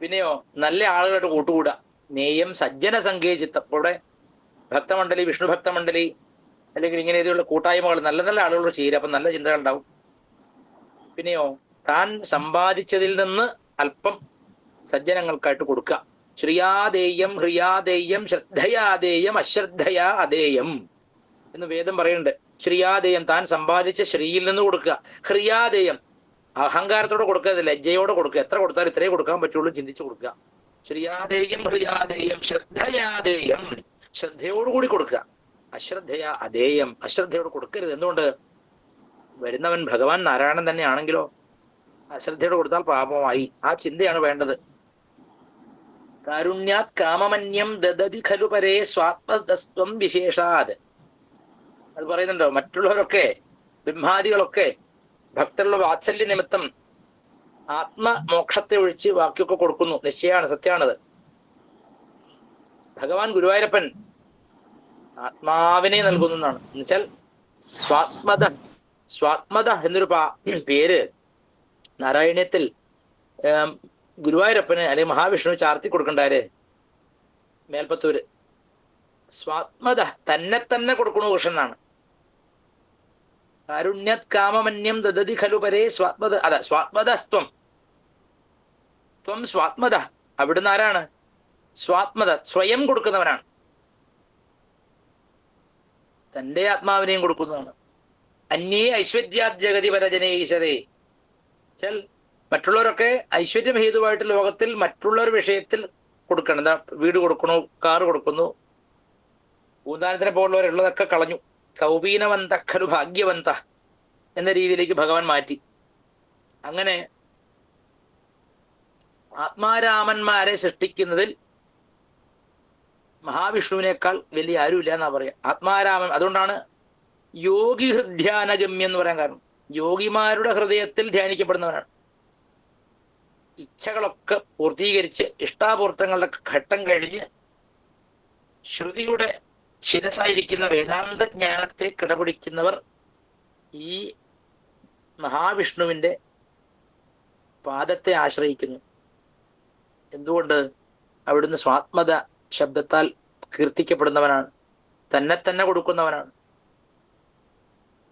പിന്നെയോ നല്ല ആളുകളായിട്ട് കൂട്ടുകൂടുക. നേയം സജ്ജന സങ്കേചിത്തം. ഇവിടെ ഭക്തമണ്ഡലി, വിഷ്ണു ഭക്തമണ്ഡലി, അല്ലെങ്കിൽ ഇങ്ങനെ ഇതുള്ള കൂട്ടായ്മകൾ നല്ല നല്ല ആളുകളോട് ചേരുക. അപ്പം നല്ല ചിന്തകൾ ഉണ്ടാവും. പിന്നെയോ താൻ സമ്പാദിച്ചതിൽ നിന്ന് അല്പം സജ്ജനങ്ങൾക്കായിട്ട് കൊടുക്കുക. ശ്രിയാദേയം ഹ്രിയാദേയം ശ്രദ്ധയാദേയം അശ്രദ്ധയാ അദേയം എന്ന് വേദം പറയുന്നുണ്ട്. ശ്രിയാദേയം താൻ സമ്പാദിച്ച ശ്രീയിൽ നിന്ന് കൊടുക്കുക. ഹ്രിയാദേയം അഹങ്കാരത്തോടെ കൊടുക്കുക, ലജ്ജയോടെ കൊടുക്കുക. എത്ര കൊടുത്താലും ഇത്രയും കൊടുക്കാൻ പറ്റുള്ളൂ, ചിന്തിച്ചു കൊടുക്കുക. ശ്രിയാദേയം ഹ്രിയാദേയം ശ്രദ്ധയാദേയം, ശ്രദ്ധയോടുകൂടി കൊടുക്കുക. അശ്രദ്ധയാ അദേയം, അശ്രദ്ധയോട് കൊടുക്കരുത്. എന്തുകൊണ്ട്? വരുന്നവൻ ഭഗവാൻ നാരായണൻ തന്നെ ആണെങ്കിലോ അശ്രദ്ധയോട് കൊടുത്താൽ പാപമായി. ആ ചിന്തയാണ് വേണ്ടത്. കാരുണ്യാത് കാമമന്യം ദദതി ഖലു പരേ സ്വാത്മതസ്ത്വം വിശേഷാത്. അത് പറയുന്നുണ്ടോ? മറ്റുള്ളവരൊക്കെ ബ്രഹ്മാദികളൊക്കെ ഭക്തരുടെ വാത്സല്യ നിമിത്തം ആത്മമോക്ഷത്തെ ഒഴിച്ച് ബാക്കിയൊക്കെ കൊടുക്കുന്നു. നിശ്ചയമാണ്, സത്യമാണത്. ഭഗവാൻ ഗുരുവായൂരപ്പൻ ആത്മാവിനെ നൽകുന്നതാണ്. എന്നുവെച്ചാൽ സ്വാത്മത എന്നൊരു പേര് നാരായണീയത്തിൽ ഗുരുവായൂരപ്പന് അല്ലെങ്കിൽ മഹാവിഷ്ണു ചാർത്തി കൊടുക്കണ്ടാര് മേൽപ്പത്തൂര്. സ്വാത്മത തന്നെ തന്നെ കൊടുക്കണു കൃഷ്ണനാണ്. കാരുണ്യത് കാമമന്യം ദദതി ഖലു പരേ സ്വാത്മത. അതാ സ്വാത്മതസ്ത്വം. ത്വം സ്വാത്മത. അവിടുന്ന് ആരാണ്? സ്വാത്മത, സ്വയം കൊടുക്കുന്നവനാണ്. തന്റെ ആത്മാവിനെയും കൊടുക്കുന്നതാണ്. അന്യേ ഐശ്വര്യാത് ജഗതി പരജനേ ഈശ്വരേ. ചൽ മറ്റുള്ളവരൊക്കെ ഐശ്വര്യം ഹേതുവായിട്ട് ലോകത്തിൽ മറ്റുള്ളവർ വിഷയത്തിൽ കൊടുക്കണം. എന്താ, വീട് കൊടുക്കണു, കാറ് കൊടുക്കുന്നു, പൂന്താനത്തിനെ പോലുള്ളവരുള്ളതൊക്കെ കളഞ്ഞു. കൗപീനവന്ത ഖലു ഭാഗ്യവന്ത എന്ന രീതിയിലേക്ക് ഭഗവാൻ മാറ്റി. അങ്ങനെ ആത്മാരാമന്മാരെ സൃഷ്ടിക്കുന്നതിൽ മഹാവിഷ്ണുവിനേക്കാൾ വലിയ ആരുമില്ല എന്നാ പറയാ. ആത്മാരാമൻ. അതുകൊണ്ടാണ് യോഗി ഹൃദ്ധ്യാനഗമ്യം എന്ന് പറയാൻ കാരണം. യോഗിമാരുടെ ഹൃദയത്തിൽ ധ്യാനിക്കപ്പെടുന്നവനാണ്. ഇച്ഛകളൊക്കെ പൂർത്തീകരിച്ച് ഇഷ്ടാപൂർത്തങ്ങളുടെ ഘട്ടം കഴിഞ്ഞ് ശ്രുതിയുടെ ശിരസായിരിക്കുന്ന വേദാന്ത ജ്ഞാനത്തെ കിടപിടിക്കുന്നവർ ഈ മഹാവിഷ്ണുവിന്റെ പാദത്തെ ആശ്രയിക്കുന്നു. എന്തുകൊണ്ട്? അവിടുന്ന് സ്വാത്മത ശബ്ദത്താൽ കീർത്തിക്കപ്പെടുന്നവനാണ്, തന്നെ കൊടുക്കുന്നവനാണ്.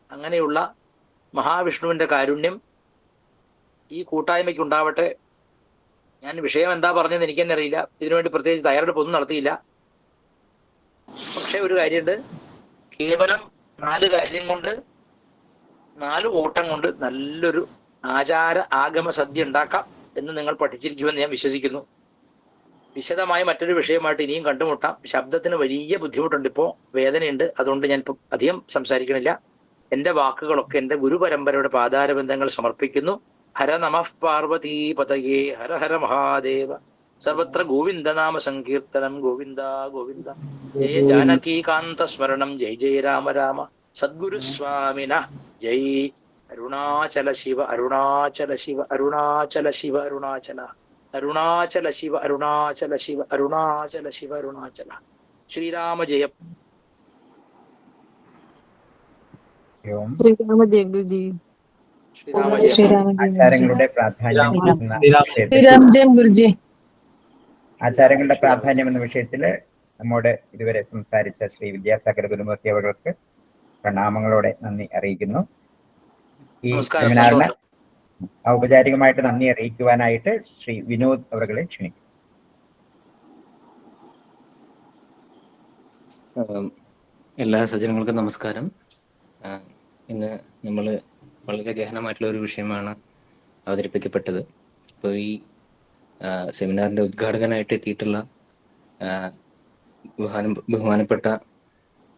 അങ്ങനെയുള്ള മഹാവിഷ്ണുവിന്റെ കാരുണ്യം ഈ കൂട്ടായ്മയ്ക്ക് ഉണ്ടാവട്ടെ. ഞാൻ വിഷയം എന്താ പറഞ്ഞതെന്ന് എനിക്ക് തന്നെ അറിയില്ല. ഇതിനുവേണ്ടി പ്രത്യേകിച്ച് തയ്യാറെടുപ്പ് ഒന്നും നടത്തിയില്ല. പക്ഷെ ഒരു കാര്യമുണ്ട്, കേവലം 4 കാര്യം കൊണ്ട്, 4 ഓട്ടം കൊണ്ട് നല്ലൊരു ആചാര ആഗമ സദ്യ ഉണ്ടാക്കാം എന്ന് നിങ്ങൾ പഠിച്ചിരിക്കുമെന്ന് ഞാൻ വിശ്വസിക്കുന്നു. വിശദമായ മറ്റൊരു വിഷയമായിട്ട് ഇനിയും കണ്ടുമുട്ടാം. ശബ്ദത്തിന് വലിയ ബുദ്ധിമുട്ടുണ്ട്, ഇപ്പോൾ വേദനയുണ്ട്. അതുകൊണ്ട് ഞാൻ ഇപ്പം അധികം സംസാരിക്കണില്ല. എൻ്റെ വാക്കുകളൊക്കെ എൻ്റെ ഗുരുപരമ്പരയുടെ പാതാരബന്ധങ്ങൾ സമർപ്പിക്കുന്നു. ഹര നമഃ പാർവതീ പതയേ ഹര ഹര മഹാദേവ. സർവത്ര ഗോവിന്ദനാമ സങ്കീർത്തനം. ഗോവിന്ദ ഗോവിന്ദ. ജയ ജാനകീകാന്ത സ്മരണം. ജയ ജയ രാമ രാമ. സദ്ഗുരുസ്വാമിന ജയ്. അരുണാചല ശിവ, അരുണാചല ശിവ, അരുണാചല ശിവ, അരുണാചല. അരുണാചല ശിവ അരുണാചല ശിവ അരുണാചല ശിവ അരുണാചല. ശ്രീരാമ ജയം. ഓം ശ്രീരാമ ജയം. ആചാരങ്ങളുടെ പ്രാധാന്യം എന്ന വിഷയത്തിൽ ഗുരുജി. ആചാരങ്ങളുടെ പ്രാധാന്യം എന്ന വിഷയത്തിൽ നമ്മോട് ഇതുവരെ സംസാരിച്ച ശ്രീ വിദ്യാസാഗർ ഗുരുമൂർത്തി അവർക്ക് പ്രണാമങ്ങളോടെ നന്ദി അറിയിക്കുന്നു. ഈ നമസ്കാരം. സെമിനാറിന് സന്തോഷം. ഔപചാരികമായിട്ട് നന്ദി അറിയിക്കുവാനായിട്ട് ശ്രീ വിനോദ് അവരെ ക്ഷണിക്കും. എല്ലാ സജ്ജനങ്ങൾക്കും നമസ്കാരം. ഇന്ന് നമ്മൾ വളരെ ഗഹനമായിട്ടുള്ള ഒരു വിഷയമാണ് അവതരിപ്പിക്കപ്പെട്ടത്. അപ്പോൾ ഈ സെമിനാറിൻ്റെ ഉദ്ഘാടകനായിട്ട് എത്തിയിട്ടുള്ള ബഹുമാനപ്പെട്ട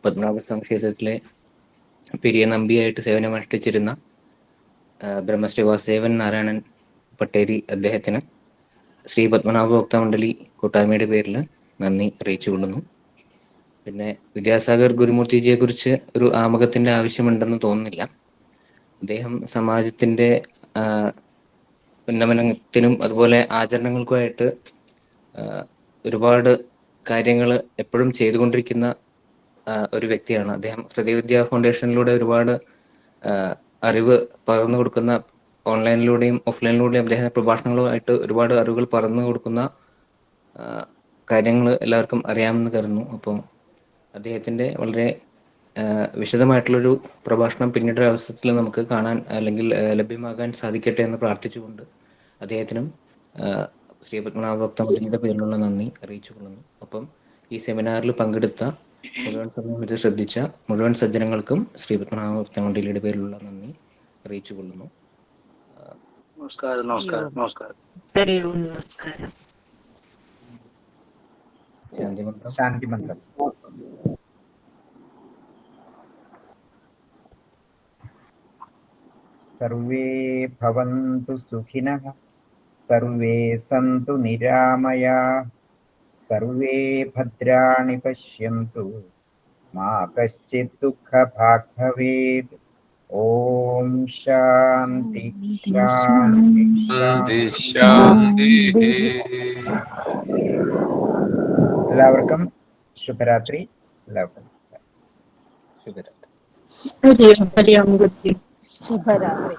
പത്മനാഭസ്വാമി ക്ഷേത്രത്തിലെ പെരിയ നമ്പിയായിട്ട് സേവനമനുഷ്ഠിച്ചിരുന്ന ബ്രഹ്മശ്രീ വാസുദേവൻ നാരായണൻ പട്ടേരി അദ്ദേഹത്തിന് ശ്രീ പത്മനാഭ ഭക്തമണ്ഡലി കൂട്ടായ്മയുടെ പേരിൽ നന്ദി അറിയിച്ചുകൊള്ളുന്നു. പിന്നെ വിദ്യാസാഗർ ഗുരുമൂർത്തിജിയെക്കുറിച്ച് ഒരു ആമുഖത്തിൻ്റെ ആവശ്യമുണ്ടെന്ന് തോന്നുന്നില്ല. അദ്ദേഹം സമാജത്തിൻ്റെ ഉന്നമനത്തിനും അതുപോലെ ആചരണങ്ങൾക്കുമായിട്ട് ഒരുപാട് കാര്യങ്ങൾ എപ്പോഴും ചെയ്തുകൊണ്ടിരിക്കുന്ന ഒരു വ്യക്തിയാണ്. അദ്ദേഹം ഹൃദയവിദ്യാ ഫൗണ്ടേഷനിലൂടെ ഒരുപാട് അറിവ് പകർന്നു കൊടുക്കുന്ന, ഓൺലൈനിലൂടെയും ഓഫ്ലൈനിലൂടെയും അദ്ദേഹം പ്രഭാഷണങ്ങളുമായിട്ട് ഒരുപാട് അറിവുകൾ പകർന്നു കൊടുക്കുന്ന കാര്യങ്ങൾ എല്ലാവർക്കും അറിയാമെന്ന് കരുതുന്നു. അപ്പോൾ അദ്ദേഹത്തിൻ്റെ വളരെ വിശദമായിട്ടുള്ളൊരു പ്രഭാഷണം പിന്നീട് അവസരത്തിൽ നമുക്ക് കാണാൻ അല്ലെങ്കിൽ ലഭ്യമാകാൻ സാധിക്കട്ടെ എന്ന് പ്രാർത്ഥിച്ചുകൊണ്ട് അദ്ദേഹത്തിനും ശ്രീ പത്മനാഭ ഭക്തമണ്ഡലിയുടെ പേരിലുള്ള നന്ദി അറിയിച്ചുകൊള്ളുന്നു. ഒപ്പം ഈ സെമിനാറിൽ പങ്കെടുത്ത മുഴുവൻ സമയം ഇത് ശ്രദ്ധിച്ച മുഴുവൻ സജ്ജനങ്ങൾക്കും ശ്രീ പത്മനാഭ ഭക്തമണ്ഡലിയുടെ പേരിലുള്ള നന്ദി അറിയിച്ചുകൊള്ളുന്നു. നമസ്കാരം. നമസ്കാരം. നമസ്കാരം. ശാന്തിമന്ത്രം. ശാന്തിമന്ത്രം. സർവേ ഭവന്തു സുഖിനഃ, സർവേ സന്തു നിരാമയാഃ, സർവേ ഭദ്രാണി പശ്യന്തു, മാ കശ്ചിത് ദുഃഖഭാഗ് ഭവേത്. ഓം ശാന്തി ശാന്തി ശാന്തി. എല്ലാവർക്കും ശുഭരാത്രി. എല്ലാവർക്കും നമസ്കാരം. ശുഭരാത്രി. ശുഭരാത്രി.